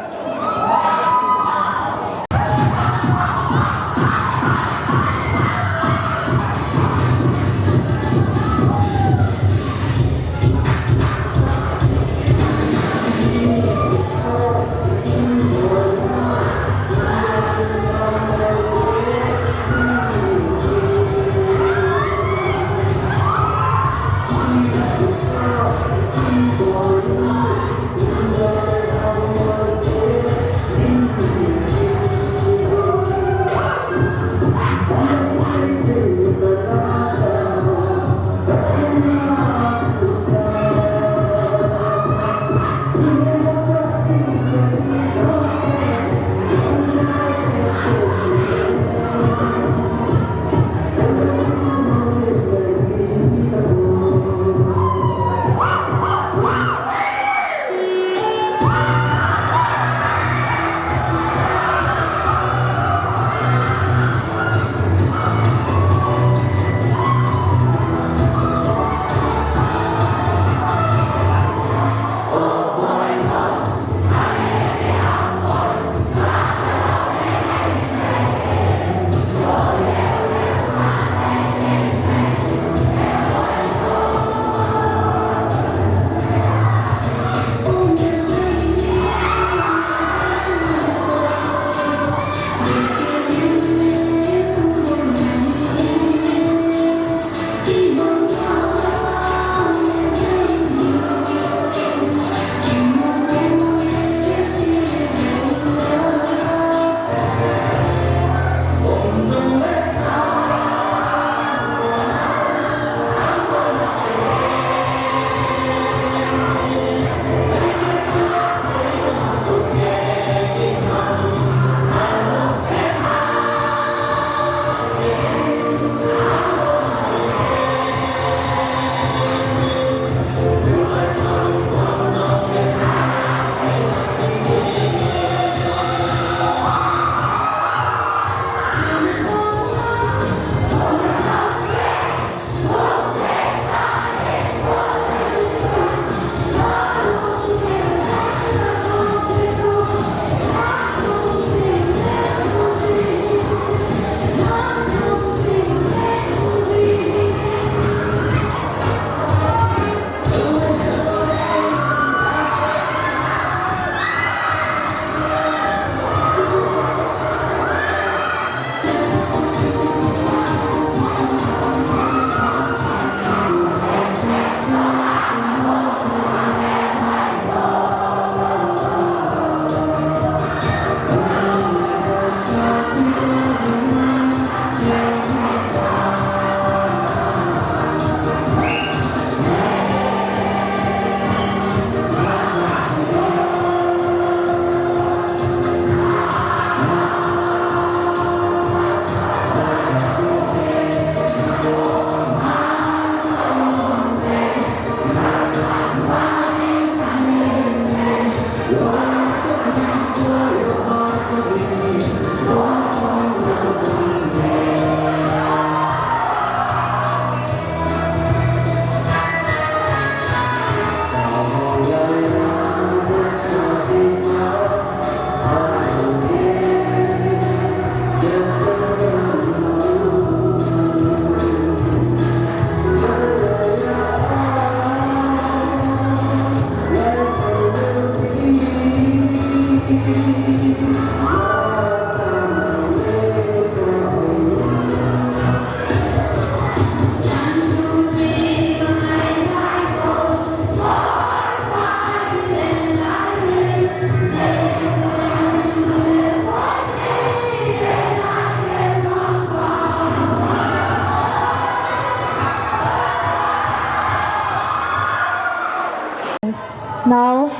Now,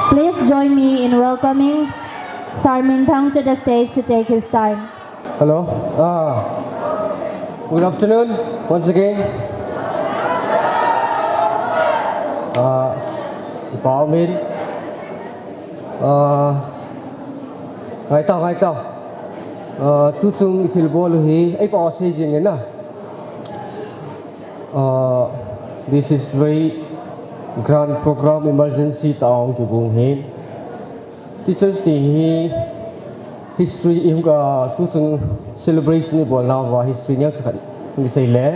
please join me in welcoming Sarmintang to the stage to take his time. Hello. Good afternoon once again. Bảo Min. Ngày tao. Tu sung itil bol hi ai pa se jing na. This is very grant program emergency taong ki bung hin Teachers Day hi history im ka tu sung celebration ni bol na wa history nya chakan ni sei le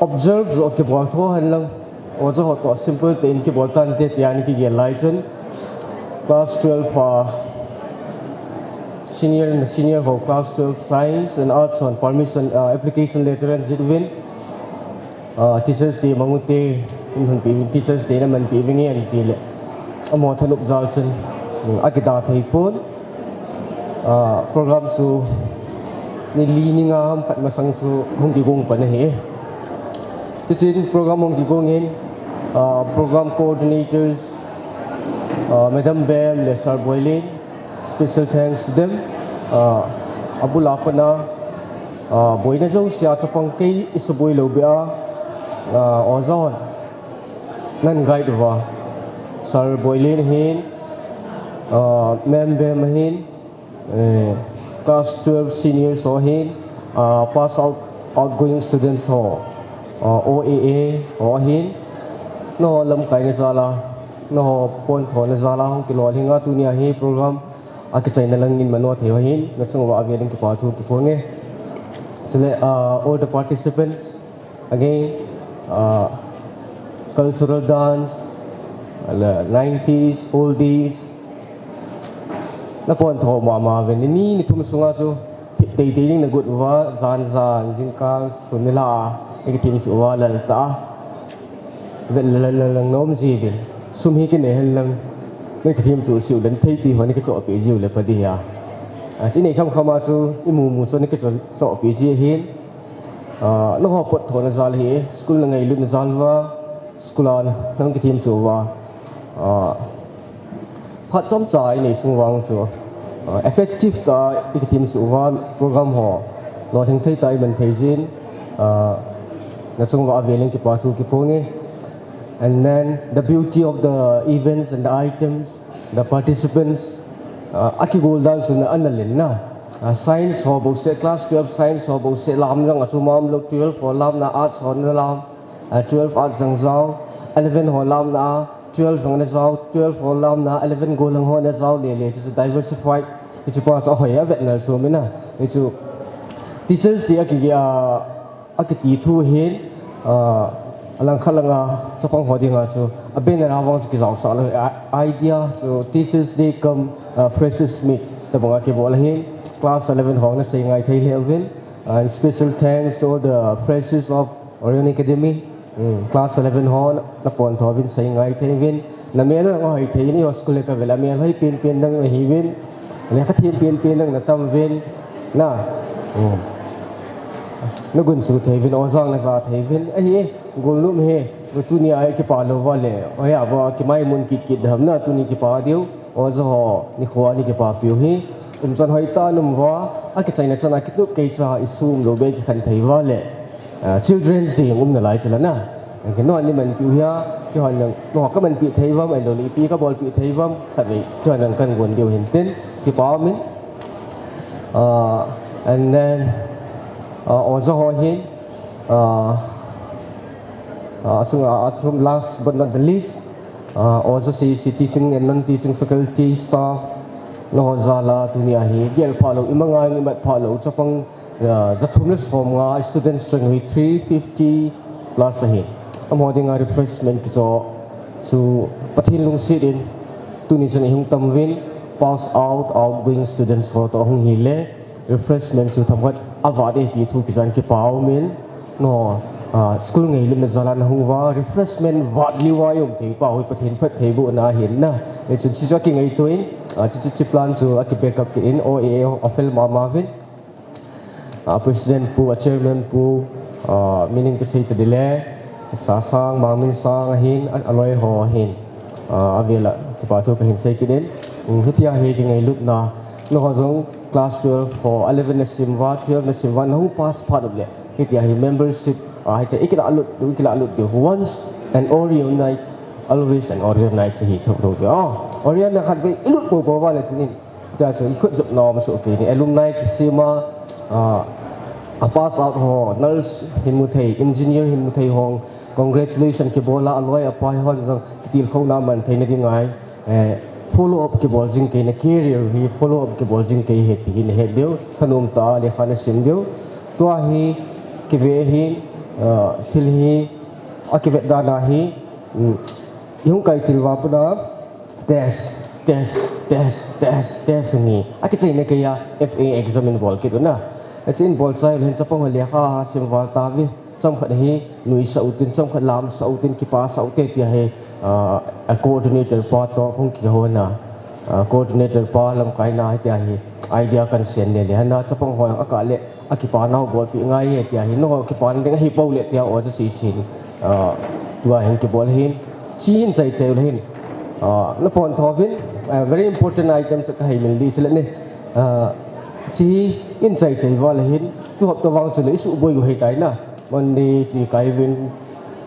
observe zo ke bol tho han lang o zo to simple te in ki bol tan te yani ki ge lai chen class 12 senior ho class 12 science and arts on permission application letter and zidwin Teachers Day mangute in pi Teachers Day na man pi wingi an ti le amo thanup zal chen akita thei pon program su ni li ni ngam kat masang su hung ki gong pan he Teaching program hung ki gong in program coordinators Madam Bam Lesar Boylin special thanks to them abula pana boina zo sia chapang kei isuboi lo bia ozon nan guide wa Sir Boylin hin Ma'am Bam hin class 12 seniors ho hin pass outgoing students ho OAA ho hin no lam kai na sala no pon tho na sala hong kilo hinga tunia hi program akisai na lang in manot he hin natsang wa avian ki pathu ki pone so all the participants again cultural dance 90s oldies na pon tho ma ven ni thum sunga chu tei tei ning na gut wa zan jingkal sunila ek tim chu wa lal ta vel lang nom ji bin sum hi ki ne hel lang nei tim chu siu dan thei ti ho ni ki so pe jiu le pa di ya si nei kham khama chu i mu so ni ki so pe ji hin no ho pot tho na zal hi school na ngai lu na zal wa school an nang ki tim chu wa phát trong trái này xung quanh số effective ta cái team số và program họ lo thành thấy tại mình thấy zin nó xung quanh về lên cái part cái phong and then the beauty of the events and the items the participants aki goal dan suna analin na science ho bo se class 12 science ho bo se lam jang asumam lo 12 ho lam na arts ho na lam 12 arts jang zau 11 ho lam na 12 hong na zau 12 ho lam na 11 go lang ho na zau le le so diversified it's pa so hoya vet na so mina it's teachers dia ki akiti thu hin alang khalanga sapang hodinga so aben na awang ki zau sa idea so teachers they come freshers meet the banga ki bola hin class 11 hong na sei ngai thei levin and special thanks to the freshers of Orion Academy class 11 hon na pon thovin sei ngai thei vin na me na hoi thei ni school ka vela me hoi pin nang hi vin ne ka thim pin nang na tam vin na na gun su thei vin ozang na za thei vin ai gol lum he tu ni ai ki pa lo wale oya ba ki mai mun ki dham na tu ni ki pa diu ozo ho ni khwa ni ki pa piu hi san hoi ta num wa a ki sai na chana ki tu ke sa isum lo be ki khan thei wale children's day na lai sila na cái nó ni mình piu ya cái họ nó các mình bị thấy vâm anh đồ lý pi các bol bị thấy vâm thật vậy cho nên cần nguồn điều hiện tên cái bảo mình and then also họ hiện so last but not the least also si teaching and non teaching faculty staff nó ra là dunia hi gel follow imangai ni mat follow cho pang zathumless form nga student strength 350 plus ahi amoding refreshment so pathin lung sit in tuni chani hung tam win pass out outgoing students ho to hung hile refreshment su thamgat awade ti thu kisan ki pau min no school ngai lim na zalan hung wa refreshment wadli wa yom thei pa hoi pathin phat thei bu na hin na e sin si ki ngai toin chi plan su aki backup ki in oa ofel mama win president pu chairman pu meaning to say to dile sasang mamin sang hin aloi ho hin avela ki pa thu ka hin sei kiden hutia he ki ngai lup na no ho jong class 12 for 11 na simwa 12 na simwa no pass part of le hitia hi membership ai te ikila alut the once and Orion nights always and Orion nights hi thok do Orion na khat be ilut po wa le sinin ta so khut jup no ma so ke ni alumni ki sima pass out ho nurse hin mu thei engineer hin mu thei hong congratulations ke bola aloi apai hon jang kitil khona man theina di ngai follow up ke bol jing ke na career hi follow up ke bol jing ke he ti hin he deu khanum ta le khana sim deu to hi ke ve hi thil hi akivet da na hi yung kai til wa pu da test ni akichai ne ke ya fa exam in bol ke do na asin bol chai len chapong le kha sim wal ta vi sam khat hi nui sa utin sam khat lam sa utin ki pa sa ute ti he a coordinator pa to khong ki ho na coordinator pa lam kai na ti hi idea kan sen le hana chapong ho aka le akipa na bol pi ngai he ti hi no ki pan ding hi pau le ti o sa si sin tua hin ki bol hin chin chai chai le hin na pon thovin very important items ka hi min li sele ne chi in chai chai wal hin tu hop to wang sele isu boy go he tai na monday chi kai win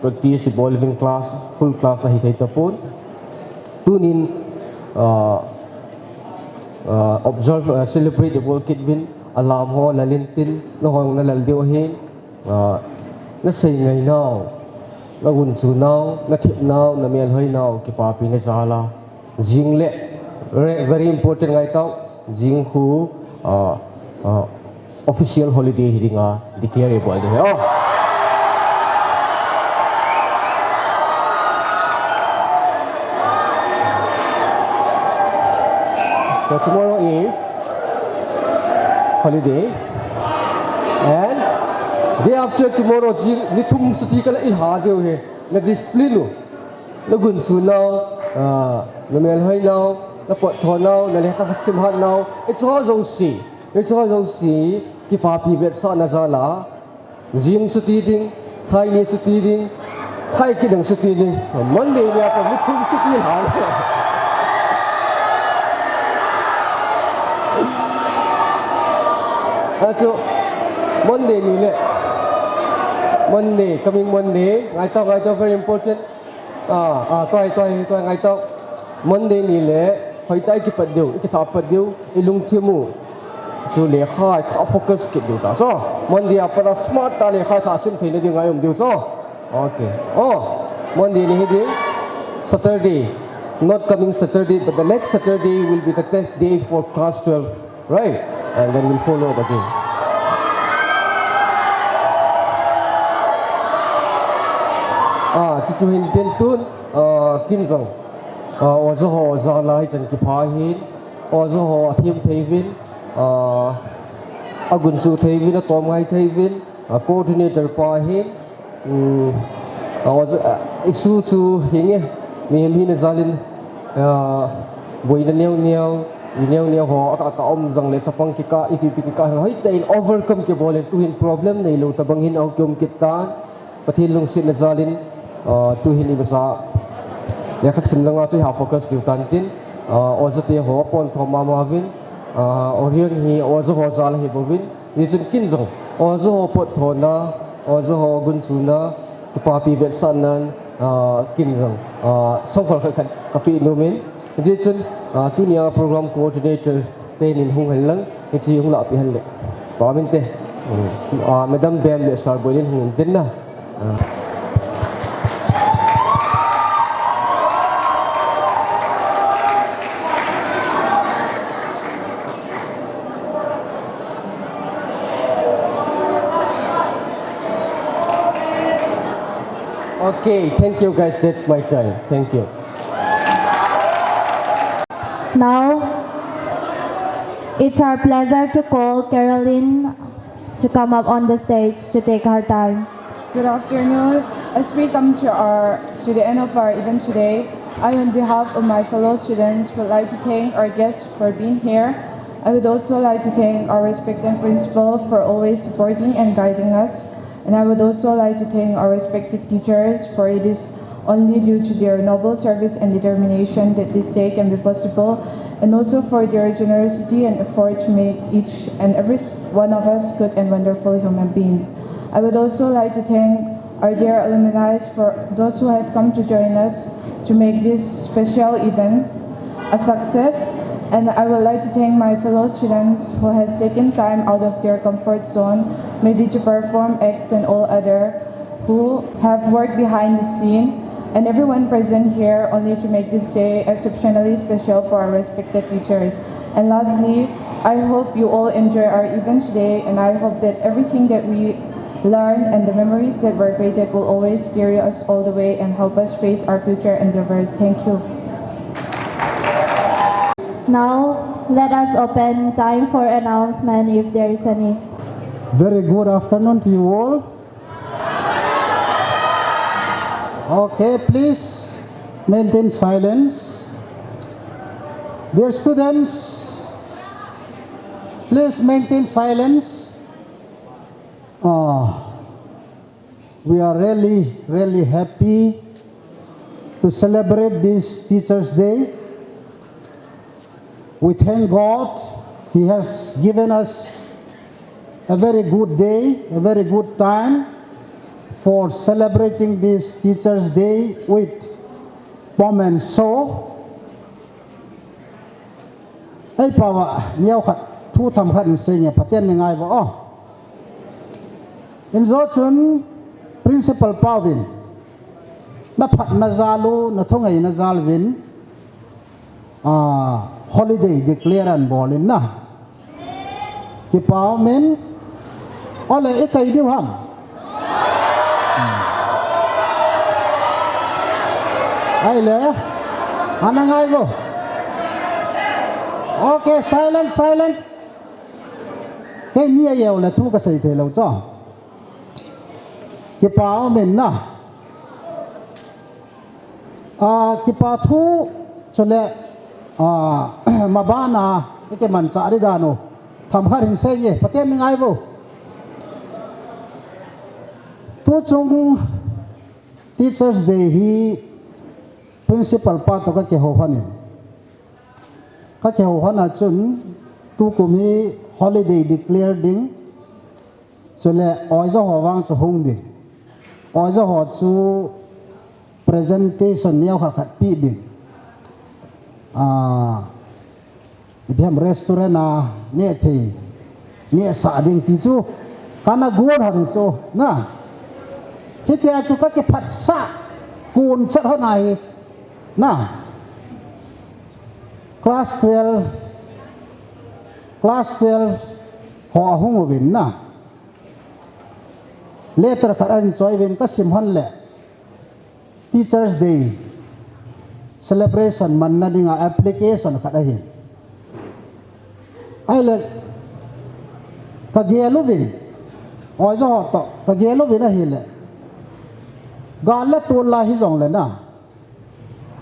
practice ball win class full class hi thai tapon tunin observe celebrate the ball kit win alam ho la lintin no hong na lal deu hin na sei ngai nau na gun chu nau na thip nau na mel hoi nau ki pa pi na sala jing le very important ngai tau jing hu official holiday hiringa declarable de oh so tomorrow is holiday and day after tomorrow jing ni thum suti kala il ha deu he na discipline lo na gun su nau na mel hoi nau na pot tho nau na le ka sim hat nau it's all zo si ki pa pi vet sa na za la jing suti ding thai ni suti ding thai ki dang suti ding monday ni apa ni thum suti ha so monday ni le monday coming monday ngai tao very important toi ngai tao monday ni le hoi tai ki pat deu ki tha pat deu ilung thimu chu le khai kha focus ki deu ta so monday apara smart ta le khai tha sim theine ding ngai deu so okay monday ni hidi saturday not coming saturday but the next saturday will be the test day for class 12 right and then we'll follow up again chi chu hin ten tun kin zong o zo ho za lai chan ki pha hin o zo ho thim theivin agun su theivin a tom ngai theivin coordinator pa hin o zo isu chu hinge mi na zalin boina neu ho ka om zang le chapang ki ka ipi ki ka hoi tein overcome ke bolen tu hin problem nei lo tabang hin au kum kitan pathil lung sin na zalin tu hin ibasa ya khasim langa chu ha focus du tantin ozate ho pon thoma mavin Orion hi ozo ho zal hi bovin yizun kinzo ozo ho pot thona ozo ho gunsuna papi vet sanan kinzo sofal khat kapi nomin jechun tunia program coordinator ten in hung halang chi hung la pi han le pawin te madam bem le sar bolin hung tin na okay thank you guys that's my time thank you Now, it's our pleasure to call Caroline to come up on the stage to take her time. Good afternoon. As we come to the end of our event today, I, on behalf of my fellow students, would like to thank our guests for being here. I would also like to thank our respected principal for always supporting and guiding us. And I would also like to thank our respected teachers, for it is only due to their noble service and determination that this day can be possible, and also for their generosity and effort to make each and every one of us good and wonderful human beings. I would also like to thank our dear alumni for those who has come to join us to make this special event a success. And I would like to thank my fellow students who has taken time out of their comfort zone, maybe to perform acts and all other, who have worked behind the scene, and everyone present here only to make this day exceptionally special for our respected teachers. And lastly, I hope you all enjoy our event today, and I hope that everything that we learned and the memories that were created will always carry us all the way and help us face our future endeavors. Thank you. Now, let us open time for announcement if there is any. Very good afternoon to you all. Okay, please maintain silence. Dear students, please maintain silence. We are really happy to celebrate this Teachers' Day. We thank God He has given us a very good day, a very good time for celebrating this Teachers' Day with bomb and show. Hey, Pawa, niyaw kat thu tham khat se nya patien ni ngai ba oh. In zochun principal Pawin na phat na zalu na thongai na zalwin holiday declare an bolin na ki Paw men ole ikai diu ham ai le anangai go. Okay, silent. Cái nia yêu là thu cái sợi thế lâu cho. Cái bao mình na. Cái bao thu cho lệ mà ba na cái mình trả đi đàn ô. Tham khát hình xe gì, bắt tiền mình ai vô. Thu chung Teachers' Day hi principal part of cái hồ hoan. Các cái hồ hoan là chun tu cùng hi holiday declare ding cho lệ oi cho họ vang cho hung đi oi cho họ chu presentation nhau khát pi đi bây giờ restaurant nghe thì nghe xả ding tí chu kana guồn hàng chu na hết thì chu các cái phát xạ cuốn chất hơn này na Class 12 họ hung vin na later khát anh choi vin các sim hon lệ Teachers' Day celebration man na dinga application khát ahin ai lệ kagielu vin oi zo họ to kagielu vin ahin lệ gal lệ tu la hi zong lệ na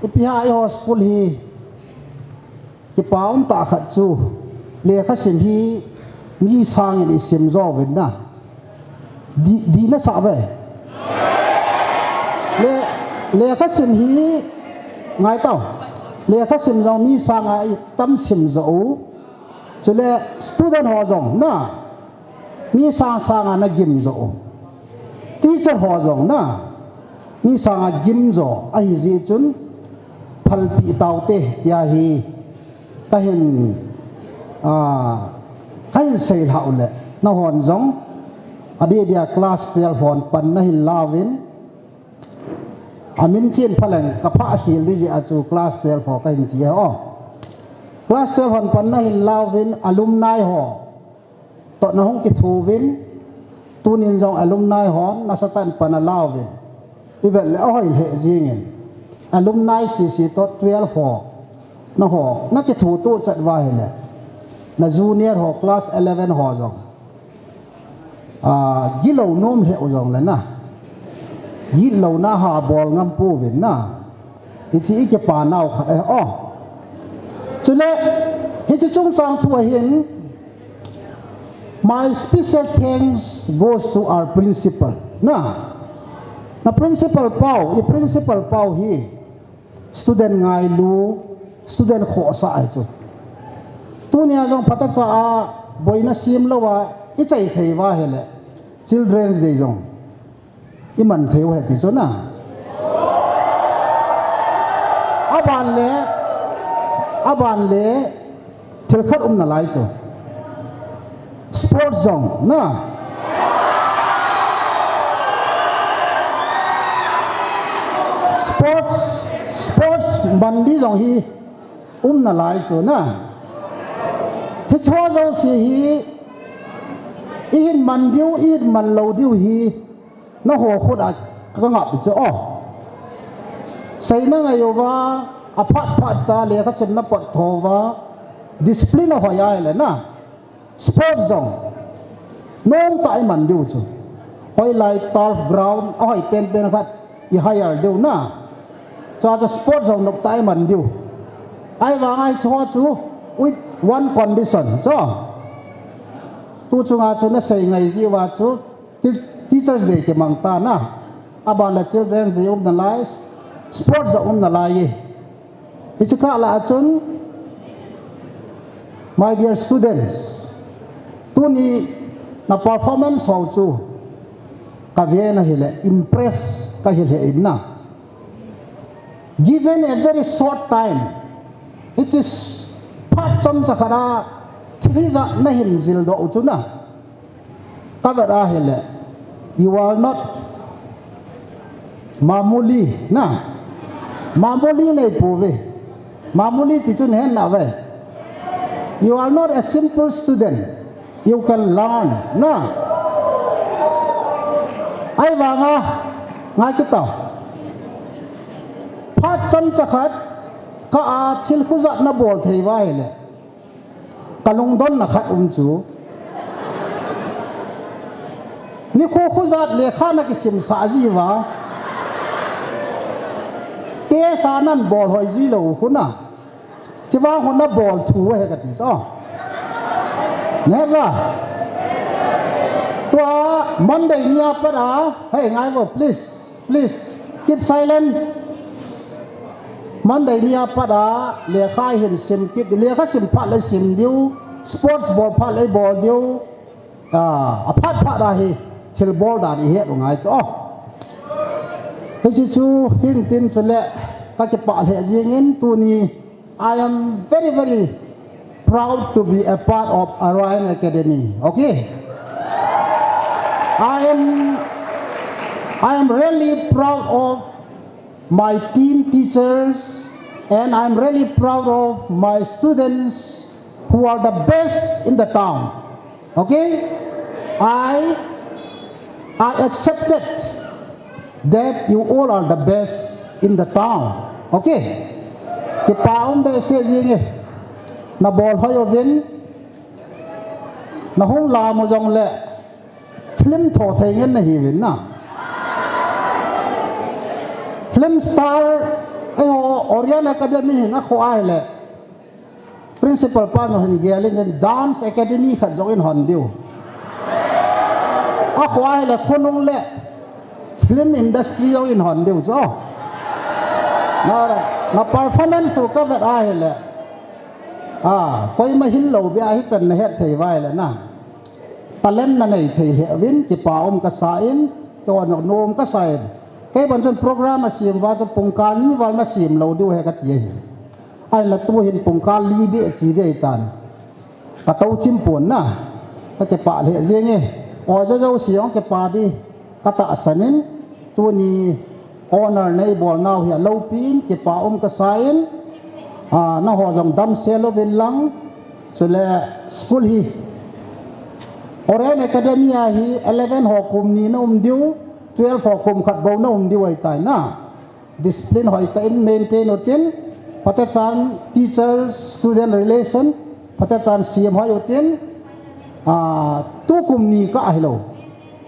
ipihai ho school hi ki paum ta khat chu le kha sim hi mi sang ni sim zo wen na di na sa ve le kha sim hi ngai tao le kha sim zo mi sang ai tam sim zo so le student ho zong na mi sang na gim zo teacher ho zong na mi sang gim zo a hi ji chun phal pi tau te ya hi ta hin cái xây hậu lệ nó hòn giống ở đây dia class 12 hòn pan na hin lawin amin chen phalang kapha hil di a chu class 12 ho ka hin tia o class 12 hòn pan na hin lawin alumni ho to na hong ki thu win tunin jong alumni hon na satan pan lawin ivel le oi he jingin alumni si to 12 ho nó ho na ki thu tu chat wa hele na junior ho class 11 ho jong gilo nom he ojong le na gilo na ha bol ngam pu vin na ichi ke pa nau kha o chule hi chi chung chang thu hin my special thanks goes to our principal na principal pau hi student ngai lu student kho sa ai chu tu nia jong phatak cha a boina sim lowa i chai thei wa hele children's day jong i man theu he ti chu na aban le thil khat na lai chu sports zone na sports bandi zong hi na lai chu na hi chho zo si hi in man diu in man lo diu hi nó hồ khốt à cái ngọc bị chỗ xây nó ngày over apart ra liền các sinh nó bật thô và discipline hỏi ai là na sports zone nông tại man diu chứ hỏi lại turf ground hỏi pen khác i higher diu na cho sports zone nông tại man diu ai và ai cho chú with one condition so tu chung a chu na sei ngai ji wa chu teachers day ke mang ta na aba la children's day na lai sports na lai hi chu ka la chun my dear students tu ni na performance ho chu ka ve na hele impress ka hele na given a very short time it is part chom cha khara thiliza na hin zil do chu na kavara hele you are not mamuli na mamuli nei pove mamuli ti chun hen na ve you are not a simple student you can learn na ai wa nga ki ta phat cham chakhat ka a thil khu zat na bol thei wa hele kalung don na khat chu ni khu zat le kha na ki sim sa ji wa te sa nan bol hoi ji lo khu na chi wa ho na bol thu he ka ti so ne ba to monday nia pa da hey ngai wo please keep silent monday nia pa da le kha hin sim kit le kha sim pha le sim diu sports ball pha le ball diu a pha da hi thil ball da ni he ngai cho he chu hin tin chule ka ke pa le jingin tu ni I am very proud to be a part of Orion Academy. Okay, I am really proud of my team teachers, and I'm really proud of my students who are the best in the town. Okay, I accepted that you all are the best in the town. Okay, cái paung be se jing na bol hoyo vin na hong la mo jong le film tho thai ngen na hi vin na film star Orion Academy na kho ai le principal pa no hin gelin dance academy khat jong in hon diu a kho ai le khonong le film industry jong in hon diu cho na performance ka vet a hele koi ma hin lo bia hi chan na het thei vai la na talent na nei thei he win ki pa ka sa in to no nom ka sai ke ban chen program a sim wa cha pungka ni wal na sim lo du he ka ti hi ai la tu hin pungka li bi chi de tan ka to chim pon na ka ke pa le je nge o ja jo siong ke pa di ka ta sanin tu ni honor nei bol now here low pin ke pa ka sain na ho jong dam selo bin lang so le school hi Orion Academy hi 11 ho kum ni na diu 12 ho kum khat bo na diu ai tai na discipline hoi ta in maintain otin patachan teachers student relation patachan cm hoi otin tu kum ni ka hilo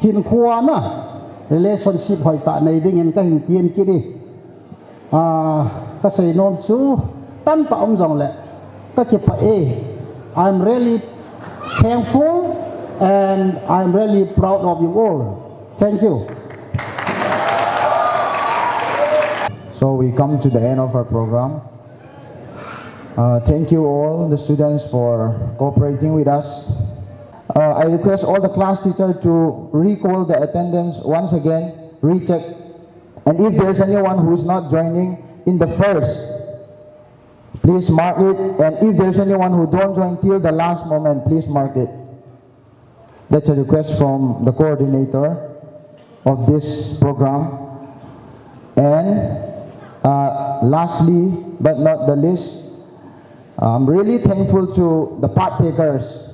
hin khuwa na relationship hoi ta nei ding in ka hin tien ki di ka sei nom chu tam ta jong le ka ke pa I'm really thankful and I'm really proud of you all. Thank you. So we come to the end of our program. Thank you all the students for cooperating with us. I request all the class teachers to recall the attendance once again, recheck, and if there's anyone who is not joining in the first Please mark it, and if there's anyone who don't join till the last moment, please mark it. That's a request from the coordinator of this program. And lastly, but not the least, I'm really thankful to the partakers.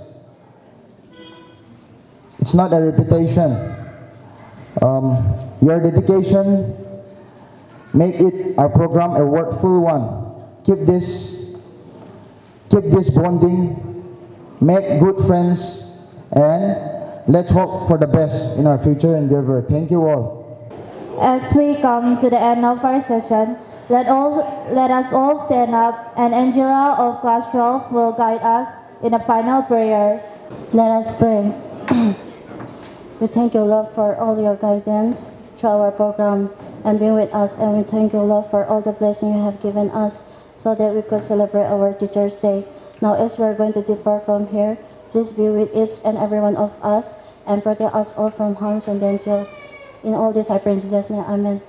It's not a reputation. Your dedication make it our program a workful one. Keep this bonding, make good friends, and let's hope for the best in our future endeavor. Thank you all. As we come to the end of our session, let us all stand up, and Angela of Class 12 will guide us in a final prayer. Let us pray. We thank you, Lord, for all your guidance through our program and being with us. And we thank you, Lord, for all the blessings you have given us so that we could celebrate our Teacher's Day. Now, as we are going to depart from here, please be with each and every one of us and protect us all from harms and danger. In all this, I pray in Jesus' name. Amen.